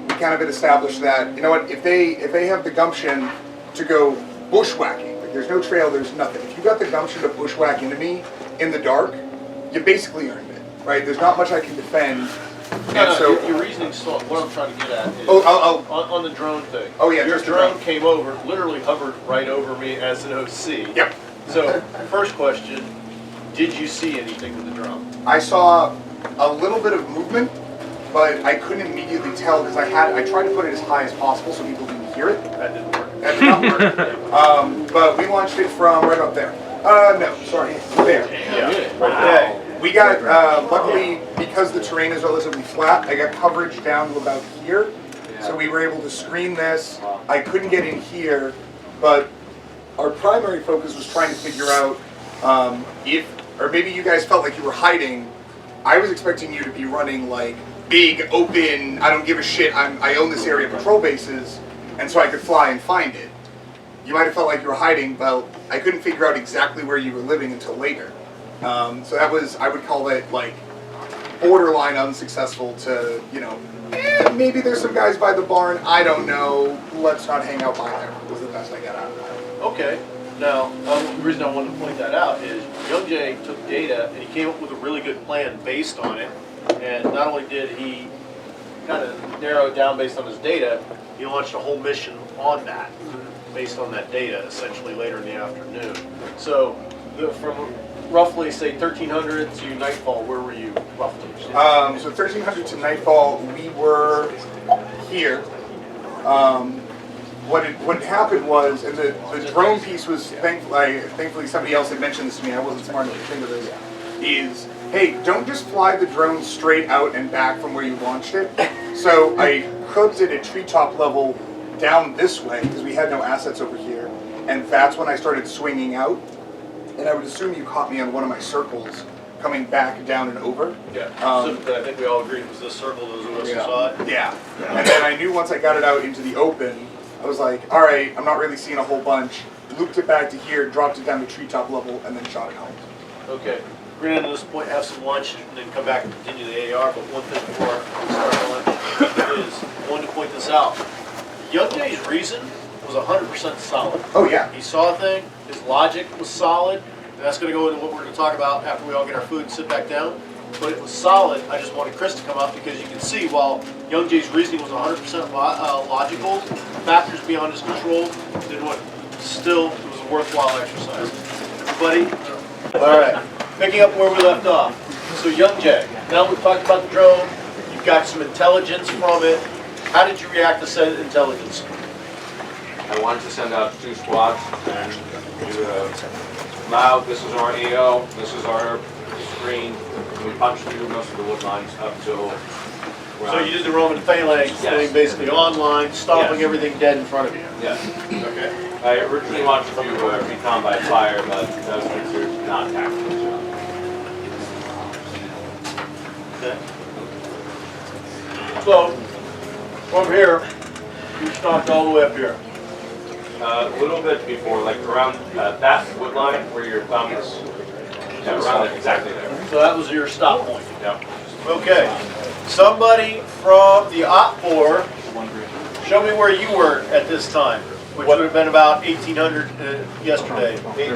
We kind of had established that, you know what, if they have the gumption to go bushwhacking, like there's no trail, there's nothing. If you got the gumption to bushwhack into me in the dark, you basically earned it, right? There's not much I can defend. No, your reasoning's still, what I'm trying to get at is on the drone thing. Oh yeah, your just the drone came over, literally hovered right over me as an OC. Yep. So, first question, did you see anything with the drone? I saw a little bit of movement, but I couldn't immediately tell because I tried to put it as high as possible so people didn't hear it. That didn't work. That did not work. But we launched it from right up there. No, sorry, there. Yeah. Wow. We got, luckily, because the terrain is relatively flat, I got coverage down to about here. So we were able to screen this. I couldn't get in here, but our primary focus was trying to figure out or maybe you guys felt like you were hiding. I was expecting you to be running like big, open, I don't give a shit, I own this area patrol bases, and so I could fly and find it. You might have felt like you were hiding, but I couldn't figure out exactly where you were living until later. So that was, I would call it like borderline unsuccessful to, you know, maybe there's some guys by the barn, I don't know, let's not hang out by there, was the best I got out of that. Okay. Now, the reason I wanted to point that out is Young Jay took data and he came up with a really good plan based on it. And not only did he kind of narrow it down based on his data, he launched a whole mission on that, based on that data, essentially later in the afternoon. So, from roughly, say, 1300 to nightfall, where were you, roughly? So 1300 to nightfall, we were here. What happened was, and the drone piece was, thankfully somebody else had mentioned this to me, I wasn't smart enough to think of this, is, hey, don't just fly the drone straight out and back from where you launched it. So I hooked it at treetop level down this way, because we had no assets over here, and that's when I started swinging out, and I would assume you caught me on one of my circles, coming back down and over. Yeah, specifically, I think we all agreed it was this circle that was on the side. Yeah, and then I knew once I got it out into the open, I was like, all right, I'm not really seeing a whole bunch. Looped it back to here, dropped it down to treetop level, and then shot it home. Okay. We're going to at this point have some lunch and then come back and continue the AR, but one thing before we start lunch is I wanted to point this out. Young Jay's reason was 100% solid. Oh yeah. He saw a thing, his logic was solid, and that's going to go into what we're going to talk about after we all get our food and sit back down. But it was solid. I just wanted Chris to come up because you can see while Young Jay's reasoning was 100% logical, factors beyond his control didn't work. Still, it was a worthwhile exercise. Everybody? All right. Picking up where we left off. So Young Jay, now we've talked about the drone. You've got some intelligence from it. How did you react to said intelligence? I wanted to send out 2 squads and do now this is our AO, this is our screen. We punched through most of the wood lines up till. So you did the Roman phalanx thing, basically online, stopping everything dead in front of you. Yes. Okay. I originally wanted to do recon by fire, but that was considered not tactical. Okay. So, from here, you stopped all the way up here. A little bit before, like around that wood line where your thumb is. Yeah, around it, exactly there. So that was your stop point. Yep. Okay. Somebody from the Op 4, show me where you were at this time, which would have been about 1800 yesterday. Okay.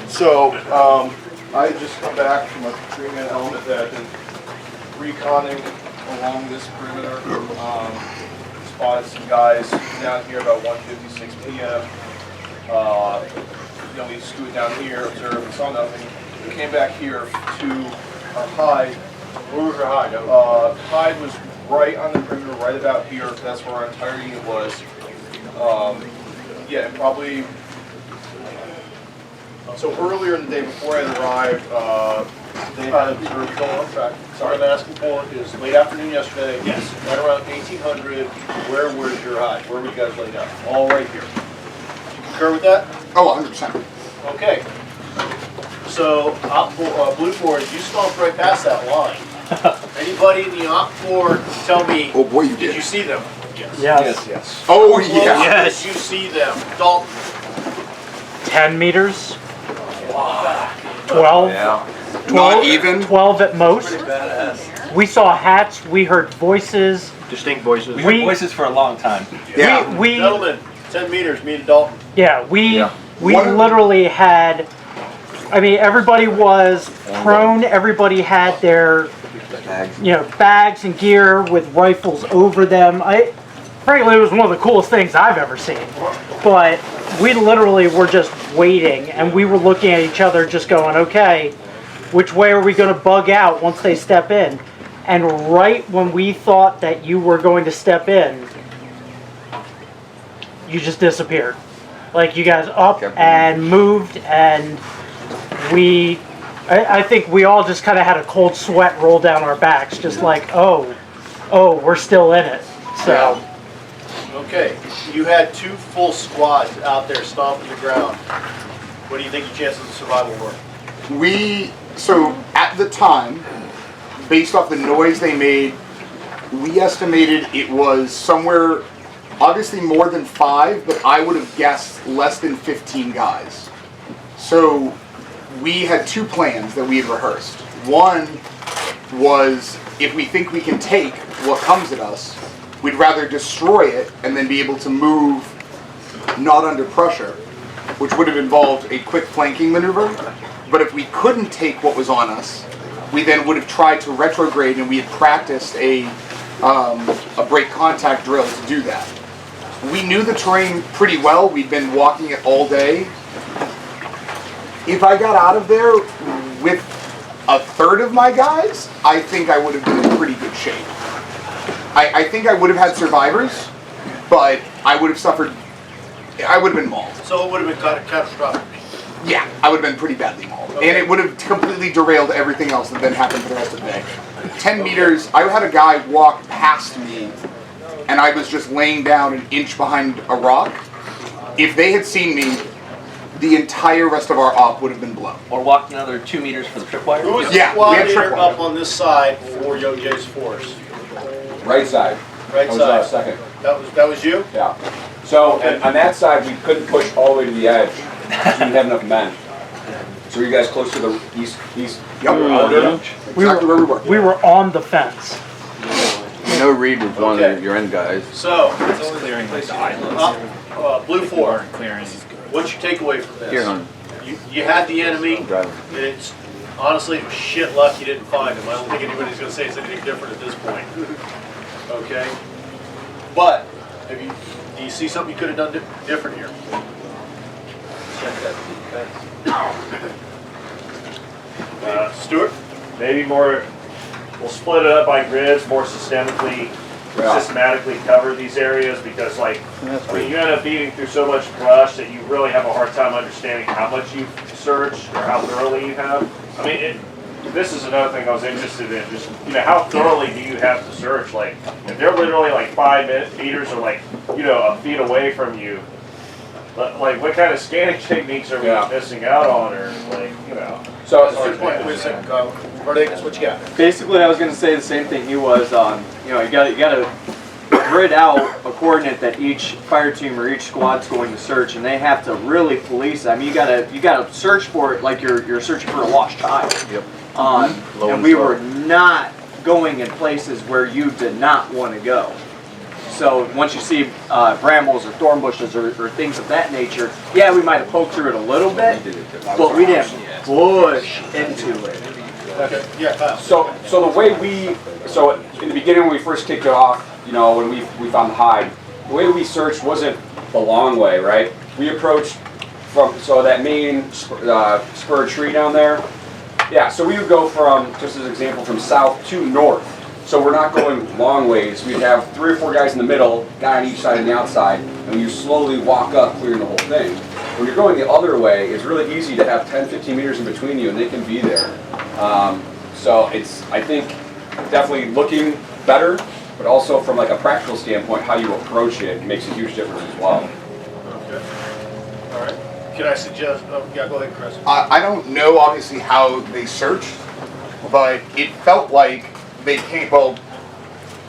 So, I just come back from a 3-minute element that I've been reconning along this perimeter. It's spotted some guys down here about 1:56 p.m. We scooted down here, observed, and saw nothing. We came back here to our hide. Where was your hide? Hide was right on the perimeter, right about here. That's where our entire unit was. Yeah, probably. So earlier in the day, before I arrived, they had observed. Go on track. Sorry, I'm asking for is late afternoon yesterday. Yes. Right around 1800. Where was your hide? Where were you guys laid out? All right here. You concur with that? Oh, 100%. Okay. So, Blue Force, you stomped right past that line. Anybody in the Op 4 tell me, Oh boy, you did did. you see them? Yes. Yes. Oh How close yeah. Did you see them? Dalton? 10 meters. 12. Yeah. 12, Not even. 12 at most. We saw hats. We heard voices. Distinct voices. We heard voices for a long time. Yeah. We Gentlemen, 10 meters, me and Dalton. yeah, we One- literally had, I mean, everybody was prone. Everybody had their, bags and gear with rifles over them. Frankly, it was one of the coolest things I've ever seen. But we literally were just waiting, and we were looking at each other just going, okay, which way are we going to bug out once they step in? And right when we thought that you were going to step in, you just disappeared. Like, you guys up and moved, and I think we all just kind of had a cold sweat roll down our backs, just like, oh, we're still in it. So. Okay, you had 2 full squads out there stomping the ground. What do you think your chances of survival were? So at the time, based off the noise they made, we estimated it was somewhere, obviously more than 5, but I would have guessed less than 15 guys. So we had 2 plans that we had rehearsed. One was, if we think we can take what comes at us, we'd rather destroy it and then be able to move not under pressure, which would have involved a quick flanking maneuver. But if we couldn't take what was on us, we then would have tried to retrograde, and we had practiced a break contact drill to do that. We knew the terrain pretty well. We'd been walking it all day. If I got out of there with a third of my guys, I think I would have been in pretty good shape. I think I would have had survivors, but I would have suffered, I would have been mauled. So it would have been catastrophic. Yeah, I would have been pretty badly mauled. Okay. And it would have completely derailed everything else that then happened for the rest of the day. 10 meters, I had a guy walk past me, and I was just laying down an inch behind a rock. If they had seen me, the entire rest of our op would have been blown. Or walked another 2 meters for the tripwire? Who was the Yeah, squad we had leader tripwire. up on this side for Yo-Jay's force? Right side. Right That was side. second. That was you? Yeah. So on that side, we couldn't push all the way to the edge. So we didn't have enough men. So were you guys close to the east? Yep. Exactly where we were. We were on the fence. No Reed was one of your end guys. So, Clearing the islands. Blue 4, Clearing. what's your takeaway from this? Here, hon. You had the enemy, Driving. and it's honestly it was shit luck you didn't find him. I don't think anybody's going to say it's anything different at this point. Okay? But, do you see something you could have done different here? Stuart? Maybe more, we'll split it up by grids, more systematically cover these areas, because you end up beating through so much brush that you really have a hard time understanding how much you've searched or how thoroughly you have. I mean, this is another thing I was interested in, just, how thoroughly do you have to search? Like, if they're literally 5 meters or a feet away from you, what kind of scanning techniques are we missing out on, or So That's a good point. Wait a second, Verdegas, what you got? Basically, I was going to say the same thing he was. You got to grid out a coordinate that each fire team or each squad's going to search, and they have to really police it. I mean, you got to search for it like you're searching for a lost child. Yep. And we were not going in places where you did not want to go. So once you see brambles or thorn bushes or things of that nature, yeah, we might have poked through it a little bit, but we didn't push into it. Okay. Yeah, Kyle. So the way in the beginning when we first kicked it off, you know, when we found the hide, the way we searched wasn't the long way, right? We approached from, so that main spur tree down there, yeah, so we would go from, just as an example, from south to north. So we're not going long ways. We'd have 3 or 4 guys in the middle, guy on each side and the outside, and you slowly walk up, clearing the whole thing. When you're going the other way, it's really easy to have 10, 15 meters in between you, and they can be there. So it's, I think, definitely looking better, but also from like a practical standpoint, how you approach it makes a huge difference as well. Okay. All right. Can I suggest? Yeah, go ahead, Chris. I don't know, obviously, how they searched, but it felt like they came. Well,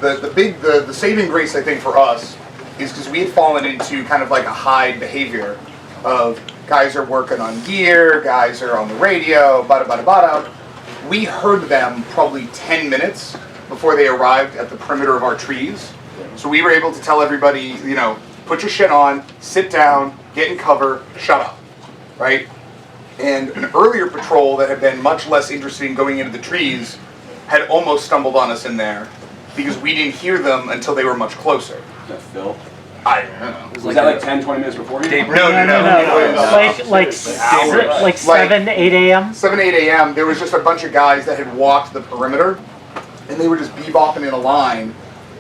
the saving grace, I think, for us is because we had fallen into kind of like a hide behavior of guys are working on gear, guys are on the radio, bada bada bada. We heard them probably 10 minutes before they arrived at the perimeter of our trees. So we were able to tell everybody, you know, put your shit on, sit down, get in cover, shut up, right? And an earlier patrol that had been much less interesting going into the trees had almost stumbled on us in there because we didn't hear them until they were much closer. Is that Phil? I don't know. Was that like 10, 20 minutes before you? No. Like 7, 8 a.m.? 7, 8 a.m. There was just a bunch of guys that had walked the perimeter, and they were just bebopping in a line.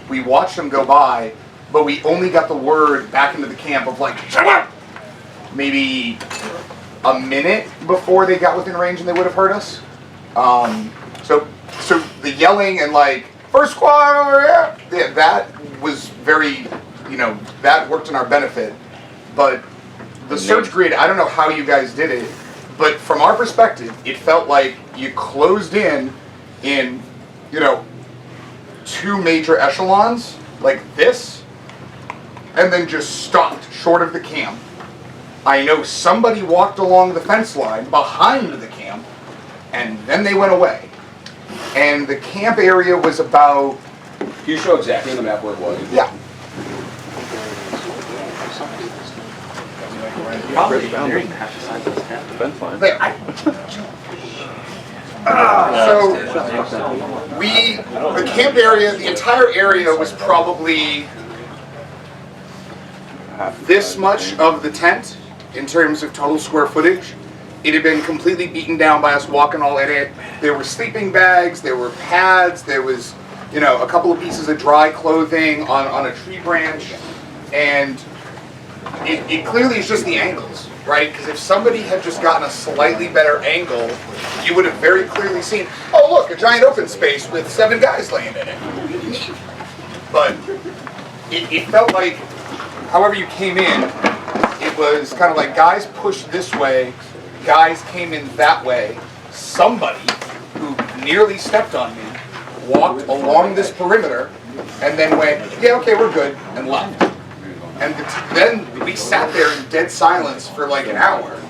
We watched them go by, but we only got the word back into the camp of like, shut up! Maybe a minute before they got within range and they would have heard us. So the yelling and like, first squad over here, yeah, that was very, you know, that worked in our benefit. But the search grid, I don't know how you guys did it, but from our perspective, it felt like you closed in, you know, 2 major echelons, like this, and then just stopped short of the camp. I know somebody walked along the fence line behind the camp, and then they went away. And the camp area was about... Can you show exactly on the map where it was? Yeah. Probably nearing half the size of this tent. There. So the camp area, the entire area was probably this much of the tent in terms of total square footage. It had been completely beaten down by us walking all in it. There were sleeping bags, there were pads, there was, you know, a couple of pieces of dry clothing on a tree branch, and it clearly is just the angles, right? Because if somebody had just gotten a slightly better angle, you would have very clearly seen, oh look, a giant open space with 7 guys laying in it. But it felt like, however you came in, it was kind of like guys pushed this way, guys came in that way. Somebody who nearly stepped on me walked along this perimeter and then went, yeah, okay, we're good, and left. And then we sat there in dead silence for like an hour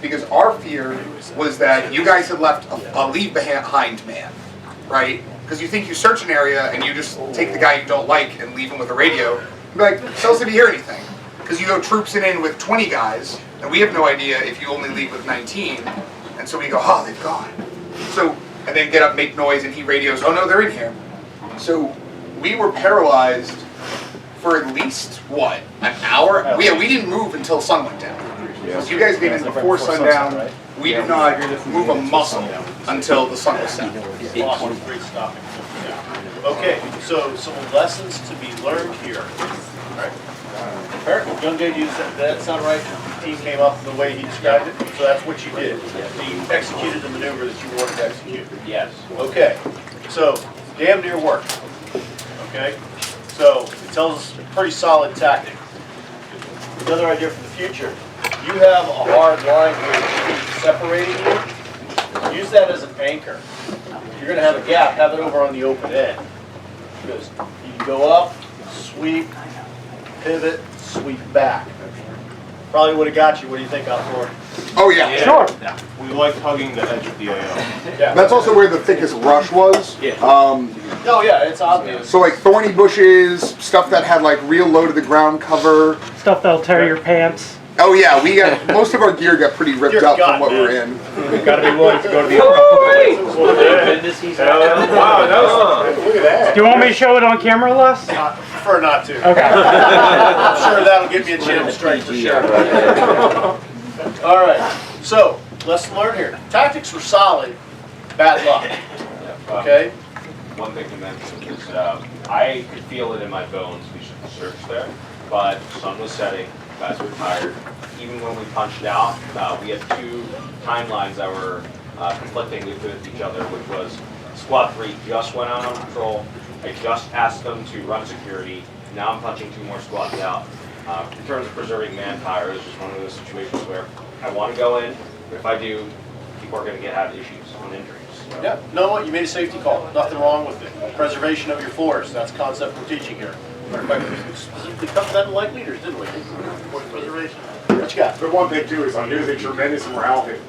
because our fear was that you guys had left a leave behind man, right? Because you think you search an area and you just take the guy you don't like and leave him with a radio and be like, tell us if you hear anything. Because you go troopsing in with 20 guys and we have no idea if you only leave with 19. And so we go, oh, they've gone. So, and then get up, make noise, and he radios, oh no, they're in here. So we were paralyzed for at least, what, an hour? We didn't move until sun went down. So you guys came in before sundown. We did not move a muscle until the sun was set. Awesome, great stopping. Okay, so some lessons to be learned here. All right. Eric, young dude, that sound right? The team came up the way he described it, so that's what you did. So you executed the maneuver that you wanted to execute. Yes. Okay, so damn near worked. Okay, so it tells us a pretty solid tactic. Another idea for the future: you have a hard line here separating you. Use that as an anchor. If you're going to have a gap, have it over on the open end, because you can go up, sweep, pivot, sweep back. Probably would have got you. What do you think, Outdoor? Oh yeah, Sure. Yeah. We like hugging the edge of the AO. Yeah. That's also where the thickest brush was. Yeah. Oh yeah, it's obvious. So like thorny bushes, stuff that had like real low to the ground cover. Stuff that'll tear your pants. Oh yeah, we got most of our gear got pretty ripped up from what we were in. We've got to be willing to go to the Wow, that was, Look at that. Do you want me to show it on camera, Les? prefer not to. Okay. I'm sure that'll give me a chance to strike for sure. All right, so lesson learned here. Tactics were solid, bad luck. Okay? One thing to mention is I could feel it in my bones we should search there, but the sun was setting, guys were tired. Even when we punched out, we had two timelines that were conflicting with each other, which was Squad 3 just went out on patrol. I just asked them to run security. Now I'm punching 2 more squads out. In terms of preserving manpower, it's just one of those situations where I want to go in, but if I do, people are going to have issues and injuries. So. Yeah, no, what? You made a safety call. Nothing wrong with it. Preservation of your force. That's the concept we're teaching here. Matter of fact, we specifically covered that in light leaders, didn't we? Force preservation. What you got? The one thing too is there's a tremendous morale hit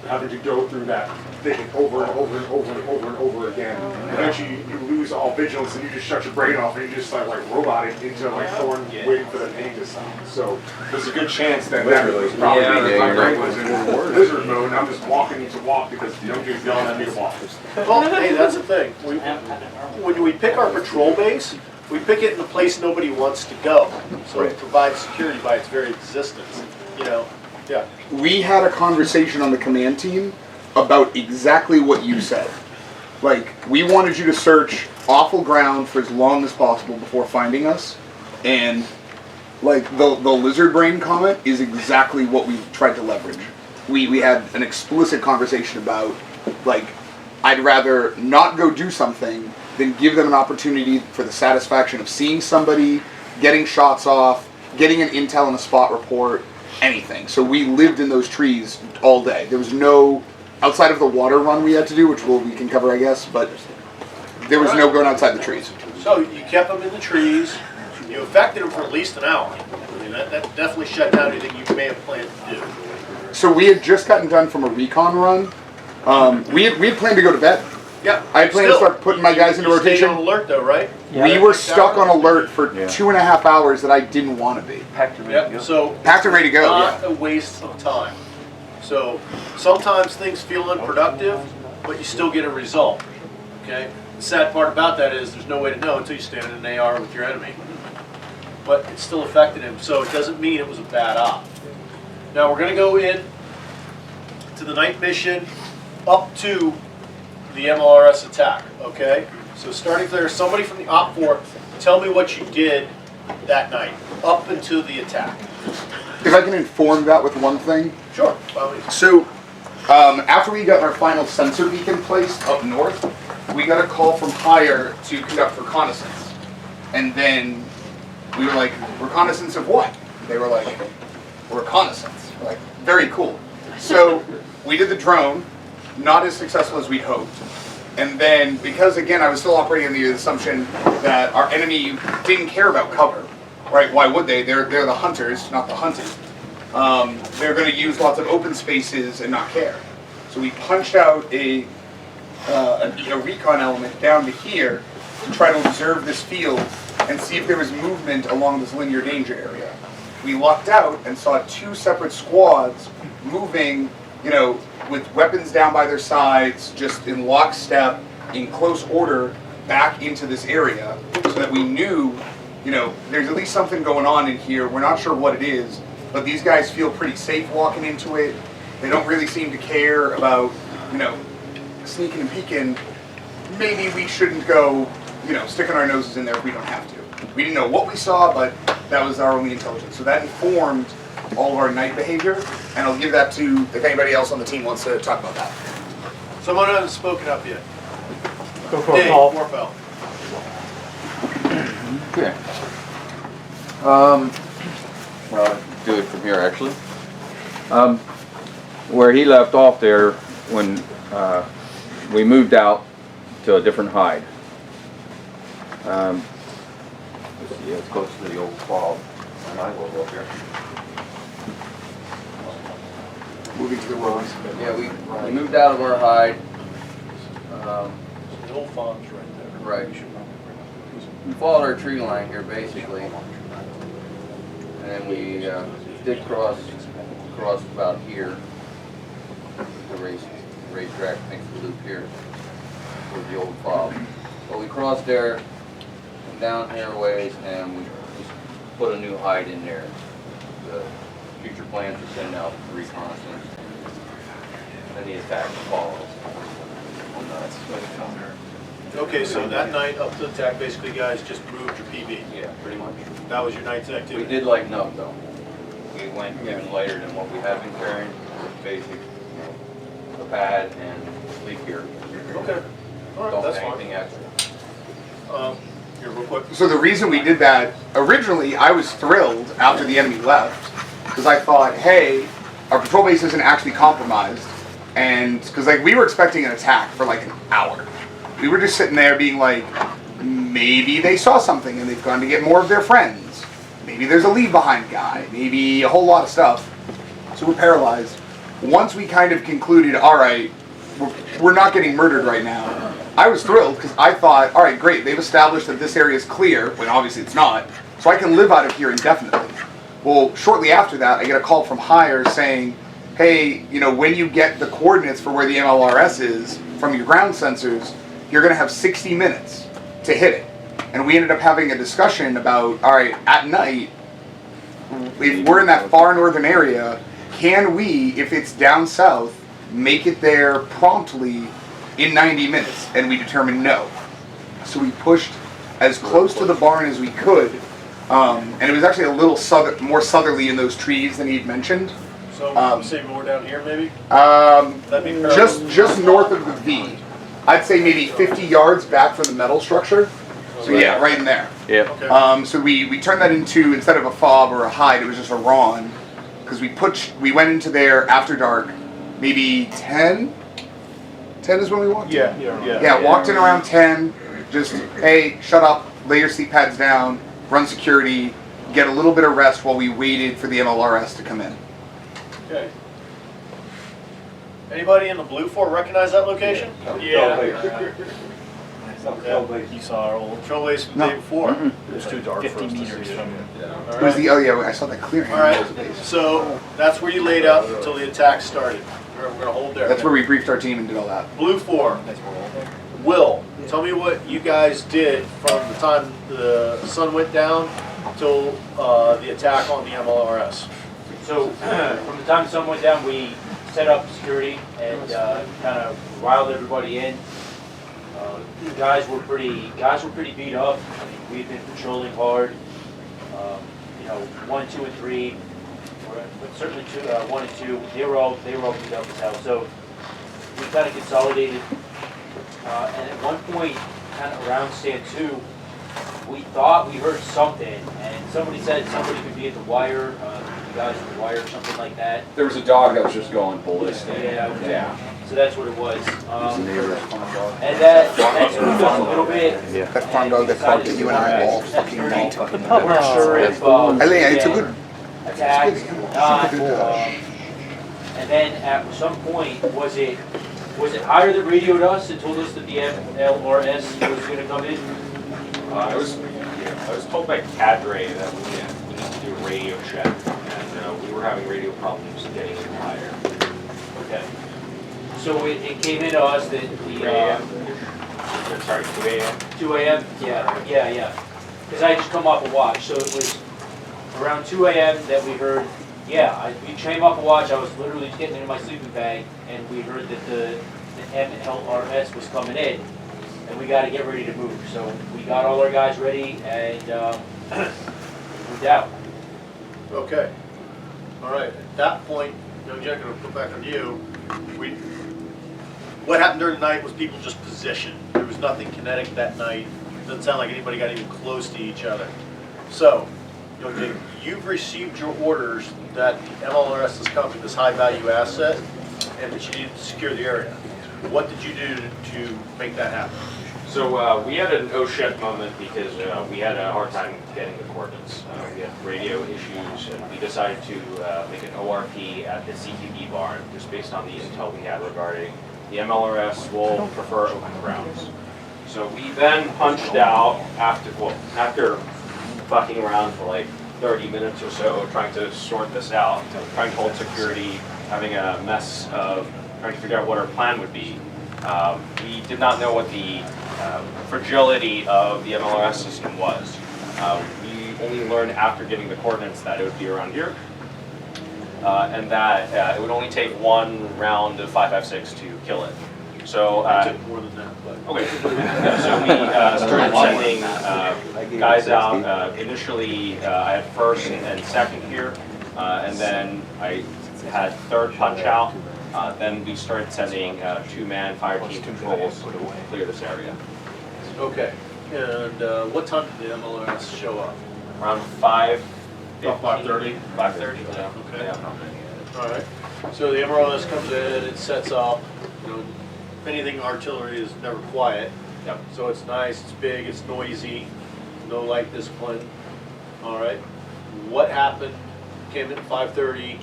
having to go through that thing over and over and over and over and over again. Eventually you lose all vigilance and you just shut your brain off and you just start like roboting into like thorn waiting for the pain to stop. So there's a good chance that that was probably my brain was in lizard mode and I'm just walking to walk because Young's yelling at me to walk. Well, hey, that's the thing. When we pick our patrol base, we pick it in a place nobody wants to go. So it provides security by its very existence. You know, yeah. We had a conversation on the command team about exactly what you said. Like, we wanted you to search awful ground for as long as possible before finding us. And, like, the lizard brain comment is exactly what we tried to leverage. We had an explicit conversation about, like, I'd rather not go do something than give them an opportunity for the satisfaction of seeing somebody, getting shots off, getting an intel and a spot report, anything. So we lived in those trees all day. There was no, outside of the water run we had to do, which we can cover, I guess, but there was no going outside the trees. So you kept them in the trees. You affected them for at least an hour. I mean, that definitely shut down anything you may have planned to do. So we had just gotten done from a recon run. We had planned to go to bed. Yeah. I had planned to start putting my guys into rotation. Stayed on alert though, right? Yeah. We were stuck on alert for 2.5 hours that I didn't want to be. Packed and ready to go. So packed and ready to go. Not a waste of time. So sometimes things feel unproductive, but you still get a result. Okay. The sad part about that is there's no way to know until you stand in an AR with your enemy. But it still affected him, so it doesn't mean it was a bad op. Now we're going to go in to the night mission up to the MLRS attack, okay? So starting there, somebody from the Op 4, tell me what you did that night, up until the attack. If I can inform that with one thing. Sure, by all means. So, after we got our final sensor beacon placed up north, we got a call from higher to conduct reconnaissance. And then we were like, reconnaissance of what? They were like, reconnaissance. We're like, very cool. So we did the drone, not as successful as we'd hoped. And then, because again, I was still operating on the assumption that our enemy didn't care about cover, right? Why would they? They're the hunters, not the hunted. They're going to use lots of open spaces and not care. So we punched out a recon element down to here to try to observe this field and see if there was movement along this linear danger area. We lucked out and saw 2 separate squads moving, with weapons down by their sides, just in lockstep, in close order, back into this area, so that we knew, there's at least something going on in here. We're not sure what it is, but these guys feel pretty safe walking into it. They don't really seem to care about, sneaking and peeking. Maybe we shouldn't go, sticking our noses in there if we don't have to. We didn't know what we saw, but that was our only intelligence. So that informed all of our night behavior, and I'll give that to if anybody else on the team wants to talk about that. Someone hasn't spoken up yet. Go for it, Dave Paul. Morfell. Okay. Well, I'll do it from here actually. Where he left off there when we moved out to a different hide. Let's see, it's close to the old fall. I might as well go up here. Moving to the road. Yeah, we moved out of our hide. The old farm's right there. Right. We followed our tree line here basically, and then we did cross about here. The racetrack makes the loop here towards the old fob. But we crossed there, and down here a ways and we just put a new height in there. The future plans to send out reconnaissance and the attack follows. Okay, so that night up to the attack, basically, you guys just moved your PB. Yeah, pretty much. That was your night's activity. We did lighten up though. We went even lighter than what we have been carrying. Basic, a pad and sleep gear. Okay. All right, Don't that's have fine. anything extra. Here, real quick. So the reason we did that, originally I was thrilled after the enemy left, because I thought, hey, our patrol base isn't actually compromised, and because like we were expecting an attack for like an hour. We were just sitting there being like, maybe they saw something and they've gone to get more of their friends. Maybe there's a leave behind guy. Maybe a whole lot of stuff. So we're paralyzed. Once we kind of concluded, all right, we're not getting murdered right now, I was thrilled because I thought, all right, great, they've established that this area is clear, when obviously it's not, so I can live out of here indefinitely. Well, shortly after that, I get a call from higher saying, hey, you know, when you get the coordinates for where the MLRS is from your ground sensors, you're going to have 60 minutes to hit it. And we ended up having a discussion about, all right, at night, if we're in that far northern area, can we, if it's down south, make it there promptly in 90 minutes? And we determined no. So we pushed as close to the barn as we could. And it was actually a little more southerly in those trees than he'd mentioned. So say more down here, maybe? That'd be Just north of the V. I'd say maybe 50 yards back from the metal structure. So yeah, right in there. Yeah. Okay. So we turned that into, instead of a fob or a hide, it was just a Ron. Because we went into there after dark, maybe 10? 10 is when we walked in? Yeah, walked in around 10, just, hey, shut up, lay your seat pads down, run security, get a little bit of rest while we waited for the MLRS to come in. Okay. Anybody in the blue fort recognize that location? Yeah. Okay. You saw our old patrol base from the day before. It was too dark 50 for us to meters see. from It was the, oh yeah, I saw that clearing. All right, so that's where you laid out until the attack started. We're going to hold there. That's where we briefed our team and did all that. Blue fort. Will, tell me what you guys did from the time the sun went down till the attack on the MLRS. So from the time the sun went down, we set up security and kind of riled everybody in. Guys were pretty beat up. I mean, we've been patrolling hard. You know, 1, 2, and 3, but certainly 1 and 2. They were all beat up as hell. So we kind of consolidated. And at one point, kind of around stand 2, we thought we heard something, and somebody said somebody could be at the wire. The guys at the wire or something like that. There was a dog that was just going ballistic. Yeah. So that's what it was. And that took us a little bit. That farm dog that barked at you and I all fucking night. We weren't sure if It's a good attacked or not. And then at some point, was it higher that radioed us and told us that the MLRS was going to come in? I was told by cadre that we need to do a radio check, and we were having radio problems getting in higher. Okay. So it came into us that Sorry, 2 a.m.? 2 a.m.? Yeah. Because I had just come off a watch, so it was around 2 a.m. that we heard, we came off a watch, I was literally just getting into my sleeping bag, and we heard that the MLRS was coming in, and we got to get ready to move. So we got all our guys ready, and moved out. Okay. All right. At that point, Jack, I'm going to put back on you. What happened during the night was people just positioned. There was nothing kinetic that night. It doesn't sound like anybody got even close to each other. So, Jake, you've received your orders that the MLRS is coming, this high-value asset, and that you need to secure the area. What did you do to make that happen? So we had an oh shit moment because we had a hard time getting the coordinates. We had radio issues, and we decided to make an ORP at the CQB barn, just based on the intel we had regarding the MLRS will prefer open grounds. So we then punched out after fucking around for like 30 minutes or so, trying to sort this out, trying to hold security, having a mess of trying to figure out what our plan would be. We did not know what the fragility of the MLRS system was. We only learned after getting the coordinates that it would be around here, and that it would only take one round of 5.56 to kill it. So more than that, but okay. So we started sending guys out. Initially, I had first and second here, and then I had third punch out. Then we started sending 2-man fire team patrols to clear this area. okay. And what time did the MLRS show up? Around 5. About 5:30. 5:30. Yeah. Okay. Yeah. All right. So the MLRS comes in, it sets up. You know, if anything, artillery is never quiet. Yep. So it's nice, it's big, it's noisy, no light discipline. All right. What happened? Came in at 5:30.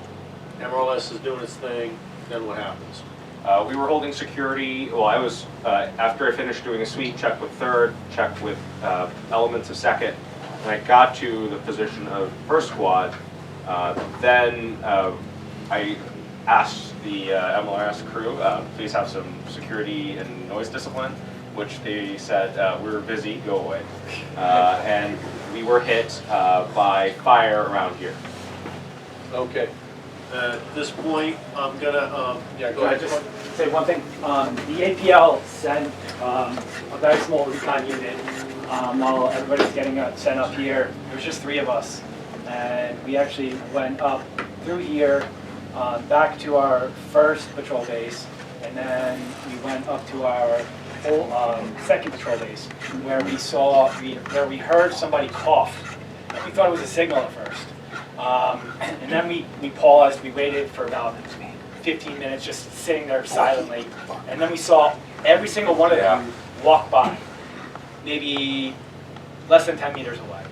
MLRS is doing its thing. Then what happens? We were holding security. Well, I was after I finished doing a sweep, checked with third, checked with elements of second, and I got to the position of first squad. Then I asked the MLRS crew, please have some security and noise discipline, which they said, we're busy, go away. And we were hit by fire around here. Okay. At this point, I'm gonna, yeah, go ahead. Just say one thing. The APL sent a very small recon unit while everybody's getting sent up here. There was just 3 of us, and we actually went up through here, back to our first patrol base, and then we went up to our whole second patrol base, where we heard somebody cough. We thought it was a signal at first. And then we paused, we waited for about 15 minutes just sitting there silently, and then we saw every single one of them walk by, maybe less than 10 meters away.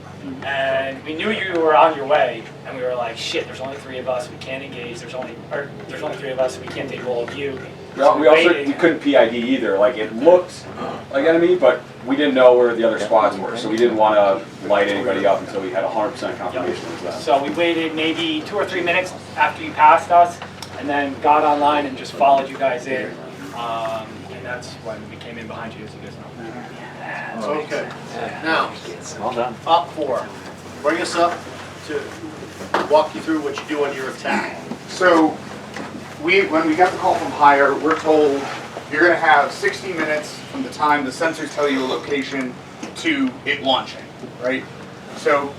And we knew you were on your way, and we were like, shit, there's only 3 of us, we can't engage, there's only 3 of us, we can't take all of you. Well, we couldn't PID either. Like, it looked like enemy, but we didn't know where the other squads were, so we didn't want to light anybody up until we had 100% confirmation of that. So we waited maybe 2 or 3 minutes after you passed us, and then got online and just followed you guys in. And that's when we came in behind you, as you guys know. Okay. Now, Well done. Op 4. Bring us up to walk you through what you do on your attack. So when we got the call from higher, we're told you're going to have 60 minutes from the time the sensors tell you a location to it launching, right? So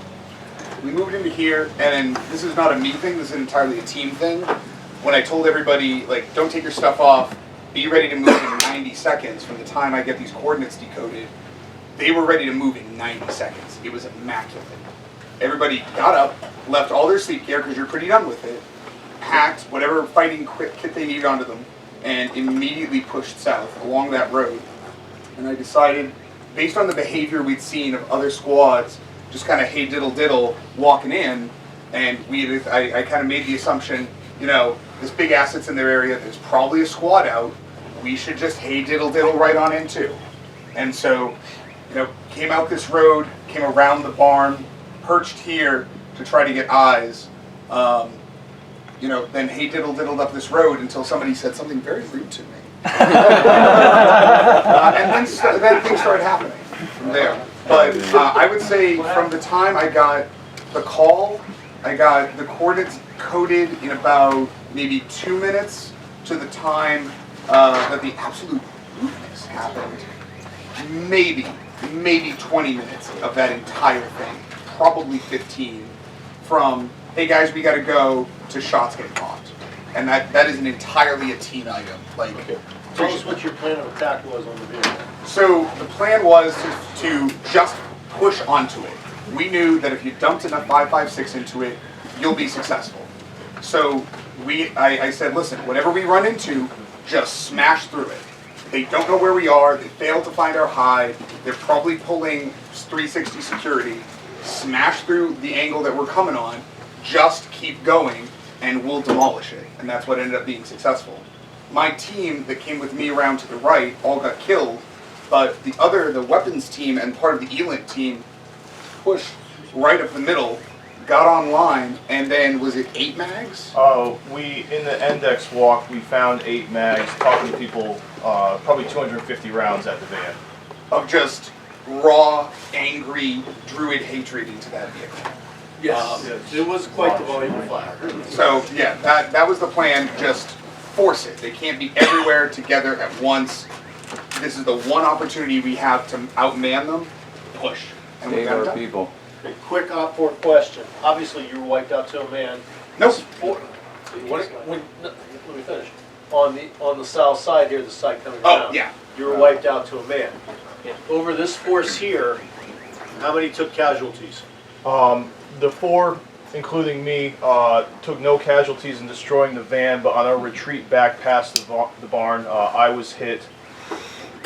we moved into here, and this is not a me thing, this is entirely a team thing. When I told everybody, like, don't take your stuff off, be ready to move in 90 seconds from the time I get these coordinates decoded, they were ready to move in 90 seconds. It was immaculate. Everybody got up, left all their sleep gear, because you're pretty done with it, packed whatever fighting kit they needed onto them, and immediately pushed south along that road. And I decided, based on the behavior we'd seen of other squads, just kind of hey diddle diddle walking in, and I kind of made the assumption, you know, this big asset's in their area, there's probably a squad out, we should just hey diddle diddle right on in too. And so, you know, came out this road, came around the barn, perched here to try to get eyes. You know, then hey diddle diddled up this road until somebody said something very rude to me. And then things started happening from there. But I would say from the time I got the call, I got the coordinates coded in about maybe 2 minutes to the time that the absolute rudeness happened. Maybe 20 minutes of that entire thing, probably 15, from hey guys, we gotta go, to shots getting popped. And that is entirely a team item. Like, okay. Tell us what your plan of attack was on the vehicle. So the plan was to just push onto it. We knew that if you dumped enough 5.56 into it, you'll be successful. So I said, listen, whatever we run into, just smash through it. They don't know where we are, they failed to find our hide, they're probably pulling 360 security, smash through the angle that we're coming on, just keep going, and we'll demolish it. And that's what ended up being successful. My team that came with me around to the right all got killed, but the weapons team and part of the ELINT team pushed right up the middle, got online, and then was it 8 mags? We, in the index walk, we found 8 mags, talking to people, probably 250 rounds at the van. of just raw, angry druid hatred into that vehicle. It was quite the volume of fire. So yeah, that was the plan. Just force it. They can't be everywhere together at once. This is the one opportunity we have to outman them. Push. And we Save got it our done. people. A quick OPFOR question. Obviously, you were wiped out to a man. Nope. Let me finish. On the south side here, the side coming Oh, down. yeah. You were wiped out to a man. Over this force here, how many took casualties? The 4, including me, took no casualties in destroying the van, but on our retreat back past the barn, I was hit,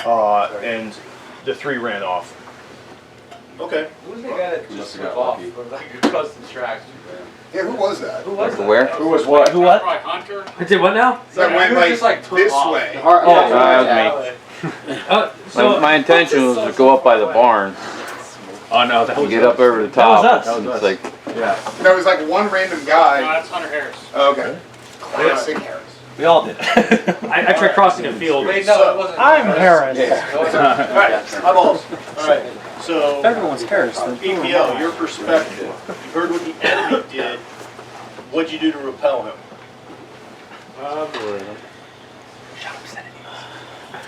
and the 3 ran off. Okay. Who's the guy that just took off from like across the tracks? Yeah, who was that? Who was that? Where? Who was what? Who what? Probably Hunter. Did what now? That went like this way. That was me. My intention was to go up by the barn. Oh no, that And get up over the top. That was us. It's like, There was like one random guy. No, that's Hunter Harris. Okay. Classic Harris. We all did. I tried crossing the field. wait, no, it wasn't. I'm Harris. Alright, eyeballs. Alright, so Everyone's Harris. EPL, your perspective. You heard what the enemy did. What'd you do to repel him?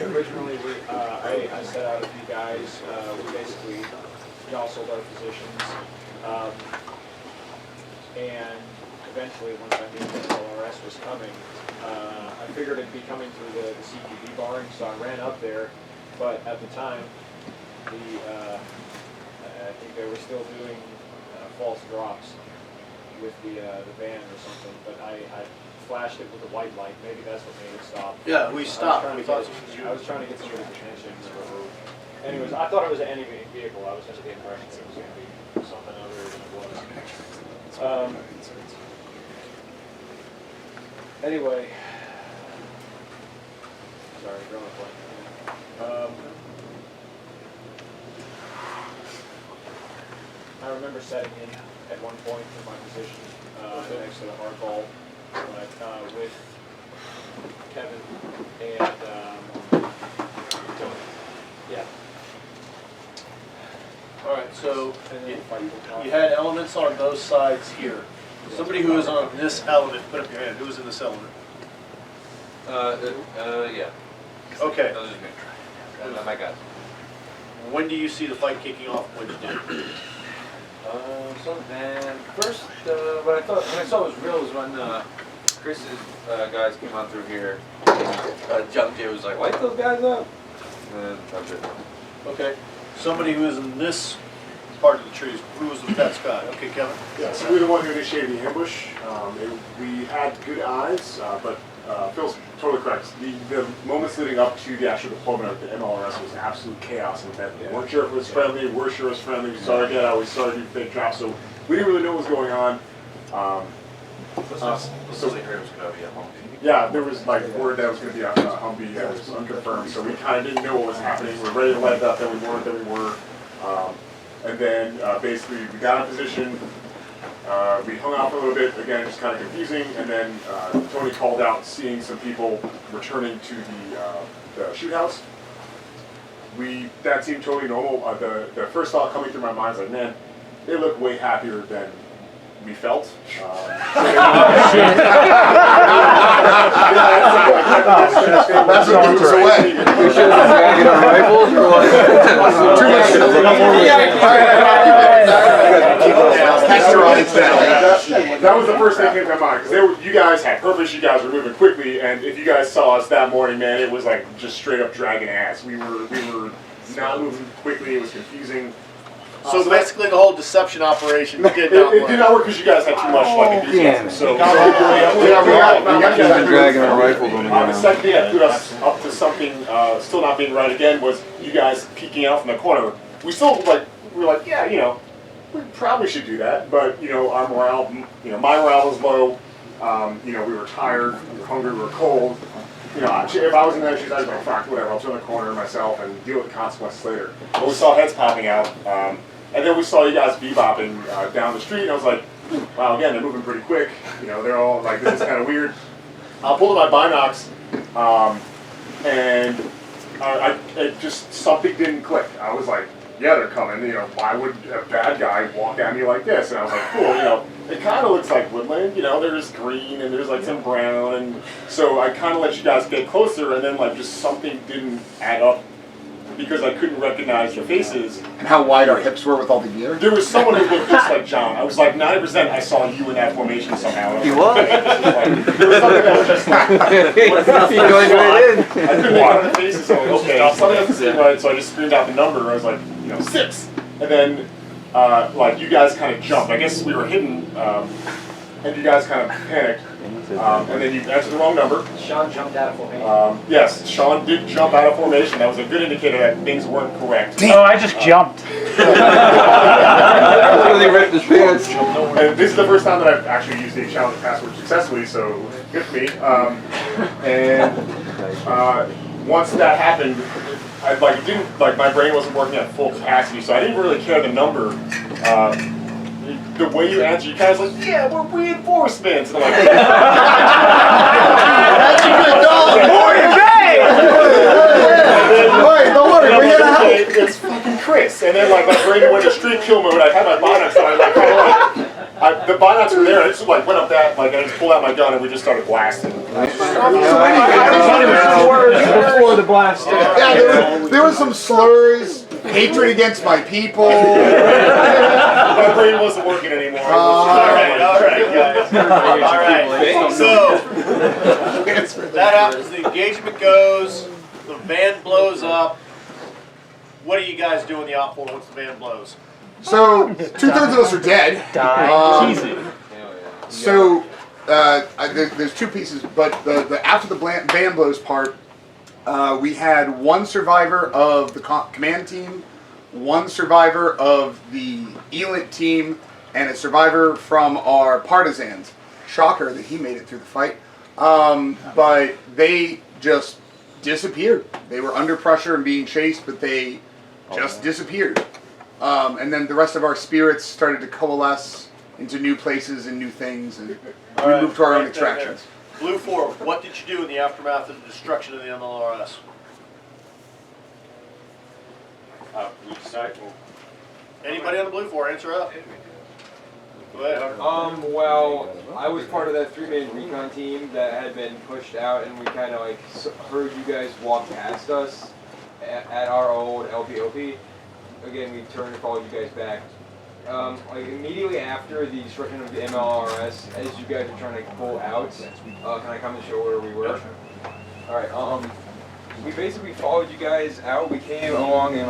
Originally, I set out a few guys. We basically jostled our positions. And eventually, once I knew that LRS was coming, I figured it'd be coming through the CTV barn, so I ran up there. But at the time, I think they were still doing false drops with the van or something. But I flashed it with a white light. Maybe that's what made it stop. Yeah, we stopped. I was trying to get some attention. Anyways, I thought it was an enemy vehicle. I was under the impression that it was going to be something other than it was. Anyway, sorry, drawing a blank. I remember setting in at one point in my position next to the hardball with Kevin and Tony. Yeah. Alright, so you had elements on both sides here. Somebody who is on this element, put up your hand. Who was in this element? Yeah. Okay. Those are me. My guys. When do you see the fight kicking off? What did you do? First, what I saw was real was when Chris's guys came on through here. Jumped here, was like, light those guys up. And that's it. Okay. Somebody who is in this part of the trees. Who was with that guy? Okay, Kevin. Yeah, so we were the one who initiated the ambush. We had good eyes, but Phil's totally correct. The moments leading up to the actual deployment of the MLRS was absolute chaos in the event. We weren't sure if it was friendly, we're sure it was friendly. We saw it get out, we saw it do fake drops, so we didn't really know what was going on. Yeah, there was like word that it was going to be a Humvee that was unconfirmed, so we kind of didn't know what was happening. We were ready to light it up, then we weren't, then we were. And then basically we got in position, we hung out for a little bit, again just kind of confusing, and then Tony called out seeing some people returning to the shoot house. That seemed totally normal. The first thought coming through my mind is like, man, they look way happier than we felt. That's what keeps us away. We should have dragged our rifles or what? That was the first thing that came to my mind, because you guys had purpose, you guys were moving quickly, and if you guys saw us that morning, man, it was like just straight up dragging ass. We were not moving quickly, it was confusing. So basically the whole deception operation did not work. It did not work because you guys had too much like enthusiasm. So dragging our rifles when we got the second thing that put us up to something still not being right again was you guys peeking out from the corner. We were like, yeah, we probably should do that, but our morale, my morale was low. We were tired, we were hungry, we were cold. If I was in that shoes, I'd be like, fuck, whatever, I'll turn the corner myself and deal with the consequences later. But we saw heads popping out, and then we saw you guys bebopping down the street, and I was like, wow, again, they're moving pretty quick. They're all like, this is kind of weird. I pulled my binocs, and it just, something didn't click. I was like, yeah, they're coming. You know, why would a bad guy walk at me like this? And I was like, cool. You know, it kind of looks like woodland. You know, there's green and there's like some brown, and so I kind of let you guys get closer, and then like just something didn't add up because I couldn't recognize the faces. And how wide our hips were with all the gear? There was someone who looked just like John. I was like 90% I saw you in that formation somehow. You was? There was something that was just like, You going right in. I couldn't make out the faces, so okay, something doesn't seem right, so I just screamed out the number. I was like, you know, 6. And then, like, you guys kind of jumped. I guess we were hidden, and you guys kind of panicked. And then you answered the wrong number. Sean jumped out of formation. Yes, Sean did jump out of formation. That was a good indicator that things weren't correct. Oh, I just jumped. Really ripped his pants. And this is the first time that I've actually used the challenge password successfully, so good for me. Once that happened, I my brain wasn't working at full capacity, so I didn't really care the number. The way you answer, you kind of like, yeah, we're reinforcements. And I'm like, that's a good dog. Don't worry, we're here to help. It's fucking Chris. And then like my brain went to straight kill mode. I had my binocs, so I like kind of like, the binocs were there. I just like went up that, like I just pulled out my gun and we just started blasting. Before the blast. Yeah, there was some slurs, hatred against my people. My brain wasn't working anymore. All right, guys. All right. So that happens. The engagement goes. The van blows up. What do you guys do in the op 4 once the van blows? So 2/3 of us are dead. Easy. So there's 2 pieces, but after the van blows part, we had 1 survivor of the command team, 1 survivor of the ELIT team, and a survivor from our partisans. Shocker that he made it through the fight. But they just disappeared. They were under pressure and being chased, but they just disappeared. And then the rest of our spirits started to coalesce into new places and new things, and we moved to our own attractions. Blue 4, what did you do in the aftermath of the destruction of the MLRS? We decided. Anybody on the Blue 4, answer up. Go ahead. Well, I was part of that 3-man recon team that had been pushed out, and we kind of like heard you guys walk past us at our old LPOP. Again, we turned and followed you guys back. Like immediately after the destruction of the MLRS, as you guys were trying to pull out, can I come and show where we were? All right. We basically followed you guys out. We came along and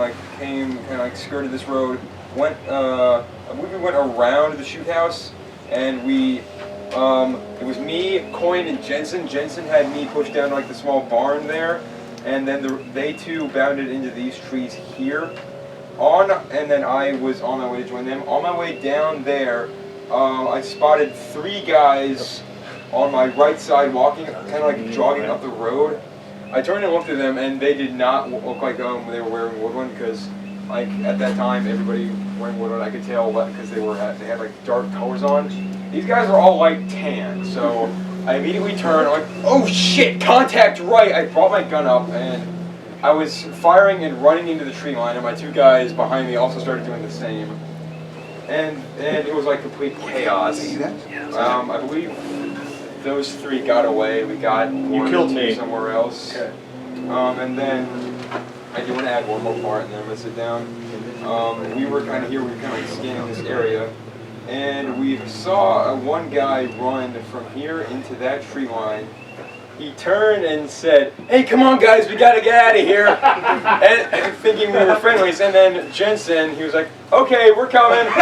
kind of skirted this road. Went. I believe we went around the shoot house, and it was me, Coin, and Jensen. Jensen had me pushed down like the small barn there, and then they 2 bounded into these trees here. And then I was on my way to join them. On my way down there, I spotted 3 guys on my right side walking, kind of like jogging up the road. I turned and looked at them, and they did not look like they were wearing Woodland, because like at that time everybody wearing Woodland, I could tell because they had like dark colors on. These guys are all like tan, so I immediately turned. I'm like, oh shit, contact right! I brought my gun up and I was firing and running into the tree line, and my 2 guys behind me also started doing the same. And it was like complete chaos. I believe those 3 got away. We got You killed me somewhere else. Okay. And then I do want to add one more part, and then I'm gonna sit down. We were kind of here. We were kind of like scanning this area, and we saw one guy run from here into that tree line. He turned and said, "Hey, come on, guys, we gotta get out of here," and thinking we were friendlies. And then Jensen, he was like, "Okay, we're coming." Who was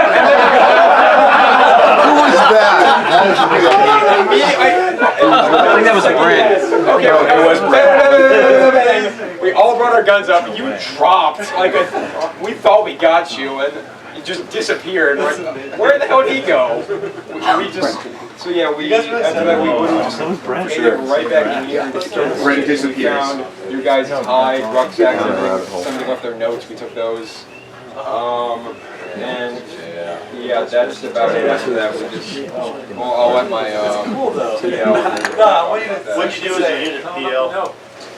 that? I think that was Brent. Okay, it was Brent. We all brought our guns up, and you dropped we thought we got you, and you just disappeared. Where the hell did he go? We just. So yeah, after that we just made it right back in here. Brent disappears. We found your guys' hide, rucksacks, somebody left their notes, we took those. And yeah, that's about it. After that, we just, I'll let my, cool though. PL. What'd you do as a unit, PL?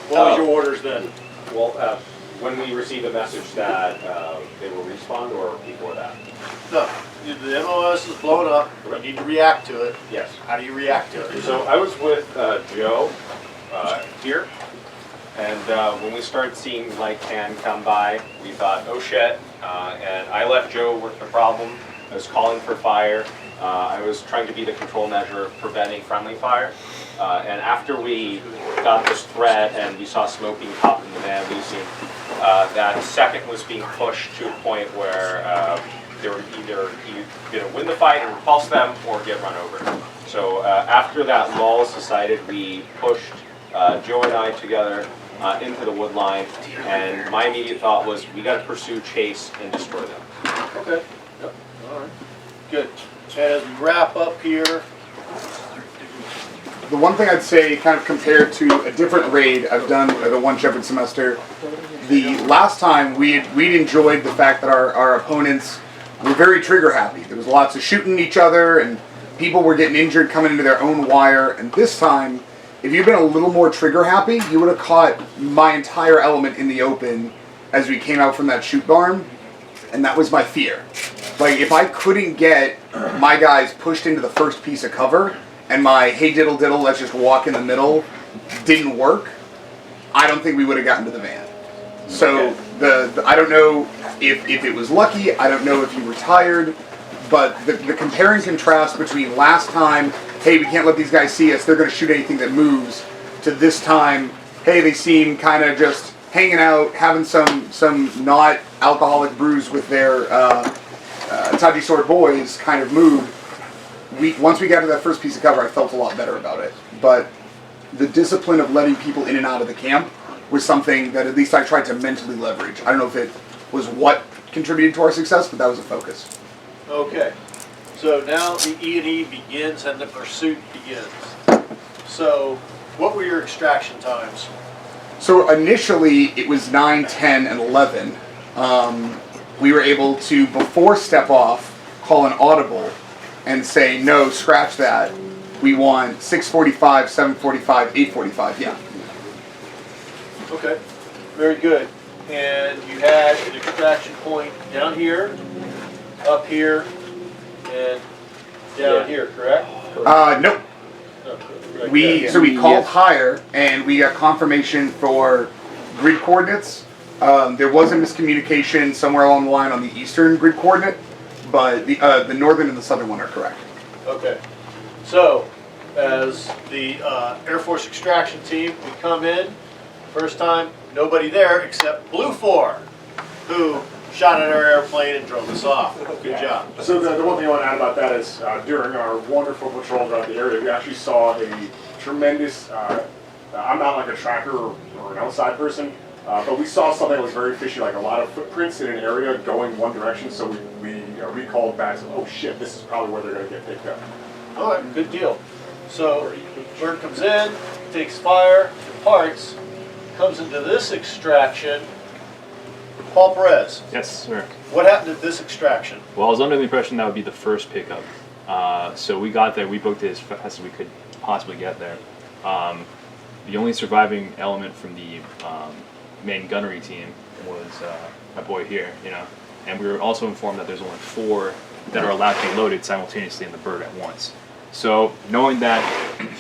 What was your orders then? Well, when we received a message that they will respawn or before that? No, the MOS is blown up, you need to react to it. Yes. How do you react to it? So I was with Joe here, and when we started seeing light can come by, we thought, oh shit, and I left Joe with the problem. I was calling for fire. I was trying to be the control measure of preventing friendly fire. And after we got this threat and we saw smoke being popped in the van leasing, that second was being pushed to a point where they were either going to win the fight and repulse them or get run over. So after that lull subsided, we pushed Joe and I together into the wood line, and my immediate thought was we got to pursue, chase, and destroy them. Okay. Yep. All right. Good. As we wrap up here, the one thing I'd say, kind of compared to a different raid I've done the one Shepherd semester, the last time we'd enjoyed the fact that our opponents were very trigger happy. There was lots of shooting each other and people were getting injured coming into their own wire. And this time, if you'd been a little more trigger happy, you would have caught my entire element in the open as we came out from that shoot barn. And that was my fear. Like, if I couldn't get my guys pushed into the first piece of cover, and my hey diddle diddle, let's just walk in the middle, didn't work, I don't think we would have gotten to the van. So, I don't know if it was lucky, I don't know if you were tired, but the compare and contrast between last time, hey, we can't let these guys see us, they're going to shoot anything that moves, to this time, hey, they seem kind of just hanging out, having some not alcoholic brews with their Taji Sword boys kind of mood. Once we got to that first piece of cover, I felt a lot better about it. But the discipline of letting people in and out of the camp was something that at least I tried to mentally leverage. I don't know if it was what contributed to our success, but that was a focus. okay. So now the E&E begins and the pursuit begins. So what were your extraction times? So initially it was 9, 10, and 11. We were able to, before step off, call an audible and say, no, scratch that. We want 6:45, 7:45, 8:45, yeah. Okay, very good. And you had an extraction point down here, up here, and down here, correct? Nope. No, So we called higher, and we got confirmation for grid coordinates. There was a miscommunication somewhere along the line on the eastern grid coordinate, but the northern and the southern one are correct. Okay. So, as the Air Force extraction team, we come in. First time, nobody there except Blue 4, who shot at our airplane and drove us off. Good job. So the one thing I want to add about that is during our wonderful patrol throughout the area, we actually saw a tremendous, I'm not like a tracker or an outside person, but we saw something that was very fishy, like a lot of footprints in an area going one direction, so we recalled back, so, oh shit, this is probably where they're going to get picked up. All right, good deal. So, bird comes in, takes fire, departs, comes into this extraction. Paul Perez. Yes, sir. What happened at this extraction? Well, I was under the impression that would be the first pickup. So we got there, we booked it as fast as we could possibly get there. The only surviving element from the main gunnery team was my boy here, and we were also informed that there's only 4 that are allowed to be loaded simultaneously in the bird at once. So knowing that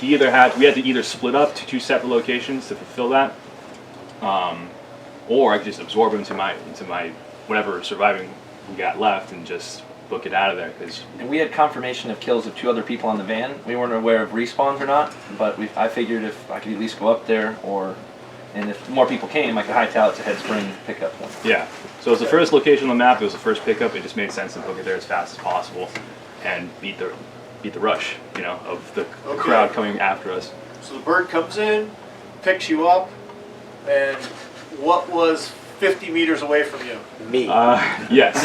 we had to either split up to 2 separate locations to fulfill that, or I could just absorb him into my whatever surviving we got left and just book it out of there. And we had confirmation of kills of 2 other people on the van. We weren't aware of respawns or not, but I figured if I could at least go up there, and if more people came, I could hightail it to Head Spring pickup point. Yeah. So it was the first location on the map. It was the first pickup. It just made sense to book it there as fast as possible and beat the rush, of the crowd coming after us. So the bird comes in, picks you up, and what was 50 meters away from you? Me. Yes.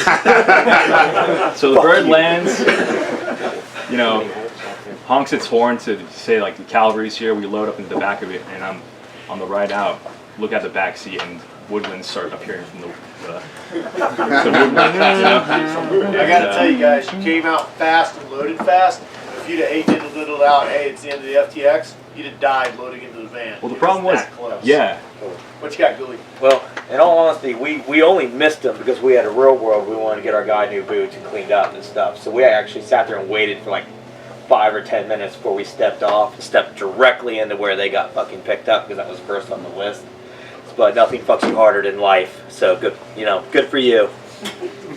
So the bird lands, honks its horn to say like the cavalry's here. We load up into the back of it, and I'm on the ride out, look at the back seat, and woodlands start appearing from the woodlands. I gotta tell you guys, you came out fast and loaded fast. If if you'd have diddled out, hey, it's the end of the FTX, you'd have died loading into the van. Well, the It problem was, that close. yeah. What you got, Gully? Well, in all honesty, we only missed them because we had a real world. We wanted to get our guy new boots and cleaned up and stuff. So we actually sat there and waited for like 5 or 10 minutes before we stepped off and stepped directly into where they got fucking picked up because that was first on the list. But nothing fucks you harder than life. So good, good for you.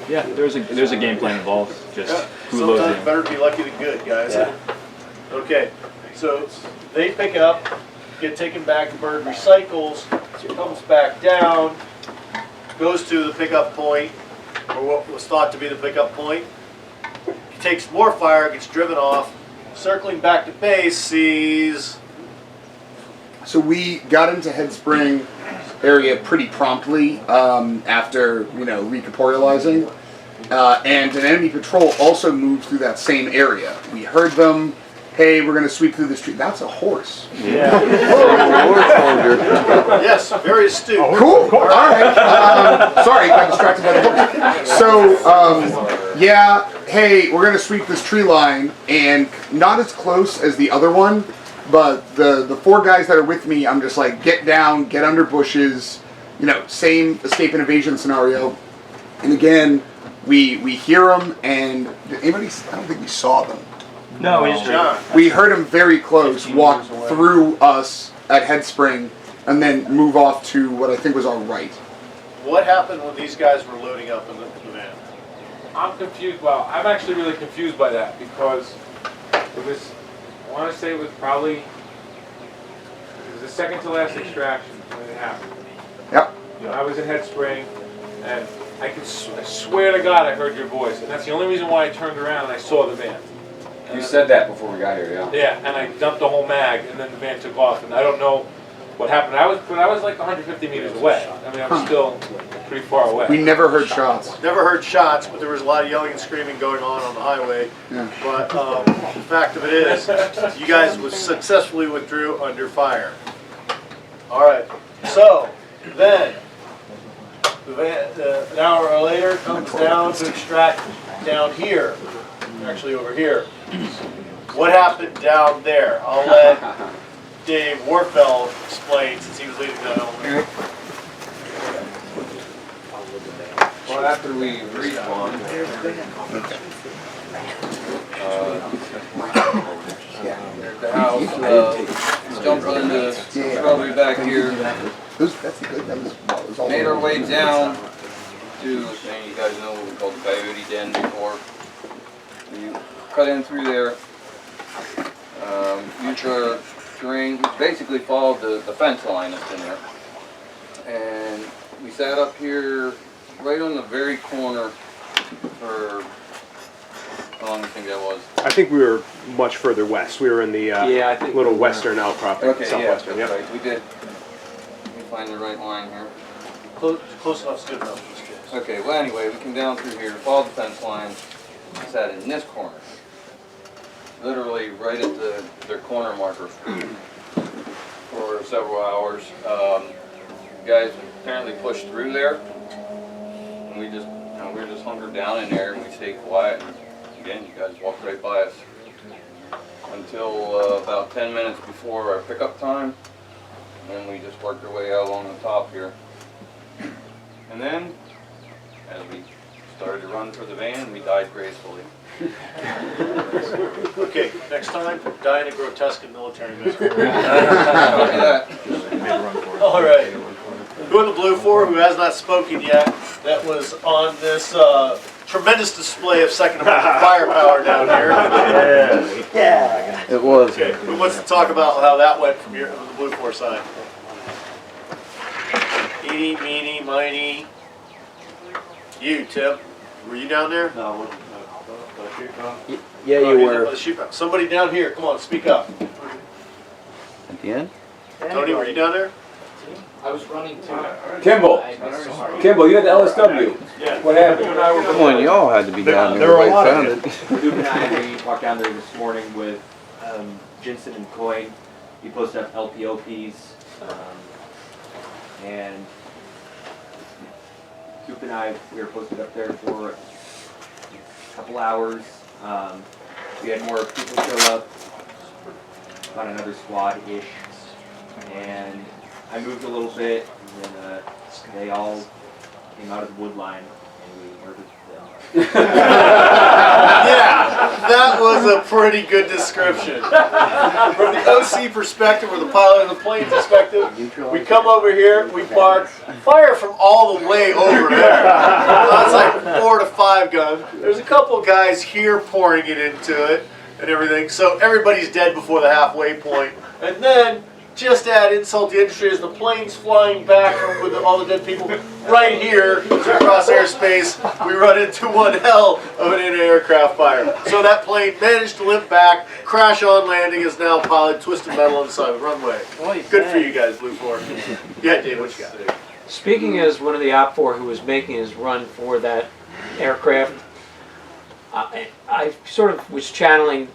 Yeah, there's a game plan involved. Just who loads Sometimes in. better to be lucky than good, guys. Yeah. Okay, so they pick up, get taken back, the bird recycles, comes back down, goes to the pickup point, or what was thought to be the pickup point. He takes more fire, gets driven off, circling back to base, sees... So we got into Headspring area pretty promptly after, recorporealizing. And an enemy patrol also moved through that same area. We heard them, hey, we're going to sweep through the street. That's a horse. Yeah. Yes, very astute. Cool. All right. Sorry, got distracted by the hook. So, hey, we're going to sweep this tree line, and not as close as the other one, but the 4 guys that are with me, I'm just like, get down, get under bushes, same escape and evasion scenario. And again, we hear them, and did anybody? I don't think we saw them. No, we just John. We heard them very close, walk through us at Headspring, and then move off to what I think was our right. What happened when these guys were loading up in the van? I'm confused. Well, I'm actually really confused by that because it was, I want to say it was the second to last extraction when it happened. Yep. I was in Headspring, and I swear to God I heard your voice, and that's the only reason why I turned around and I saw the van. You said that before we got here, yeah. Yeah, and I dumped the whole mag, and then the van took off, and I don't know what happened. I was like 150 meters away. I mean, I was still pretty far away. We never heard shots. Never heard shots, but there was a lot of yelling and screaming going on the highway. Yeah. But the fact of it is, you guys successfully withdrew under fire. All right. So then, the van, an hour later, comes down to extract down here. Actually, over here. What happened down there? I'll let Dave Warfeld explain since he was leading that element. Well, after we respawn, the house, jumped into shrubbery back here, made our way down to, and you guys know what we called the Coyote Den before. You cut in through there, Ultra terrain, we basically followed the fence line that's in there. And we sat up here right on the very corner for, how long do you think that was? I think we were much further west. We were in the I think little we were. western outcropping, Okay, southwestern. yeah, that's Yep. right. We did. Let me find the right line here. Close enough's good enough in this case. Okay, well anyway, we came down through here, followed the fence line, sat in this corner. Literally right at their corner marker for several hours. Guys apparently pushed through there, and we just, we were just hunkered down in there and we stayed quiet. And again, you guys walked right by us until about 10 minutes before our pickup time, and then we just worked our way out along the top here. And then, as we started to run for the van, we died gracefully. Okay, next time, die in a grotesque and military manner. All right. Who in the blue four who has not spoken yet, that was on this tremendous display of Second Amendment firepower down here. Yeah. It was. Okay, who wants to talk about how that went from the blue four side? Eeny, meeny, miny. You, Tim. Were you down there? No. Yeah, you were. Somebody down here, come on, speak up. At the end? Tony, were you down there? I was running to Kimball, you had the LSW. Yeah. What happened? Come on, y'all had to be down there. There were a lot of it. Duke and I, we walked down there this morning with Jensen and Coyne. We posted up LPOPs, and Duke and I, we were posted up there for a couple hours. We had more people show up, about another squad-ish, and I moved a little bit, and then they all came out of the wood line, and we murdered them. Yeah, that was a pretty good description. From the OC perspective, or the pilot of the plane perspective, we come over here, we park, fire from all the way over there. That's like 4 to 5 gun. There's a couple guys here pouring it into it and everything, so everybody's dead before the halfway point. And then, just to add insult to injury, as the plane's flying back from with all the dead people, right here, as we cross airspace, we run into one hell of an anti-aircraft fire. So that plane managed to limp back, crash on landing, is now piloted twisted metal on the side of the runway. Good for you guys, Blue 4. Yeah, Dave, what you got? Speaking as one of the Op 4 who was making his run for that aircraft, I sort of was channeling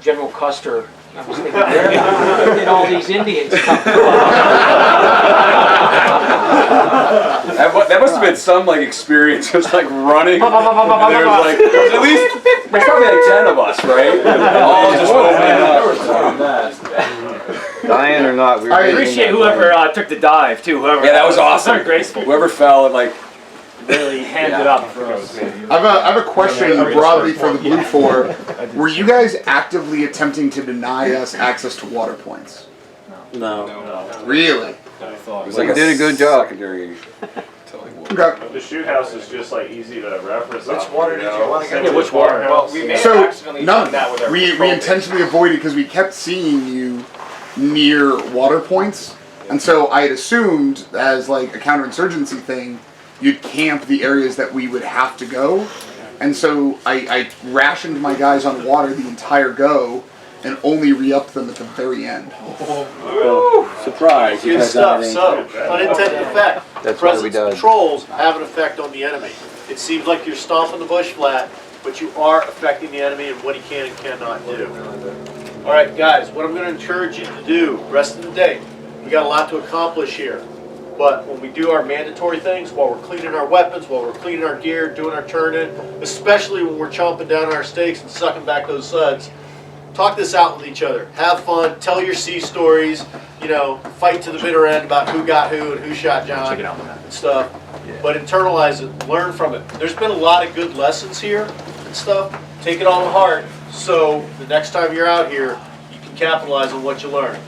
General Custer. I was thinking, where did all these Indians come from? That must have been some like experience, just like running. And there was at least there's probably like 10 of us, right? All just opening up. Dying or not, I appreciate whoever took the dive too. Whoever. Yeah, that was awesome. Very graceful. Whoever fell and like really handed up for us. I have a question broadly for the Blue 4. Were you guys actively attempting to deny us access to water points? No. Really? It's like I did a good job. Okay. The shoot house is just like easy to reference. Which water did you want to get? Yeah, which water? Well, we may have So accidentally done that with our we control intentionally avoided because we kept seeing you near water points, and so I had assumed as like a counterinsurgency thing, you'd camp the areas that we would have to go, and so I rationed my guys on water the entire go, and only re-upped them at the very end. Surprise! Good stuff. So, unintended effect. That's what we Presence did. controls have an effect on the enemy. It seems like you're stomping the bush flat, but you are affecting the enemy and what he can and cannot do. All right, guys, what I'm going to encourage you to do rest of the day, we got a lot to accomplish here. But when we do our mandatory things, while we're cleaning our weapons, while we're cleaning our gear, doing our turn-in, especially when we're chomping down our steaks and sucking back those suds, talk this out with each other. Have fun. Tell your sea stories. You know, fight to the bitter end about who got who and who shot John Check it out. and stuff. Yeah. But internalize it. Learn from it. There's been a lot of good lessons here and stuff. Take it all to heart so the next time you're out here, you can capitalize on what you learn.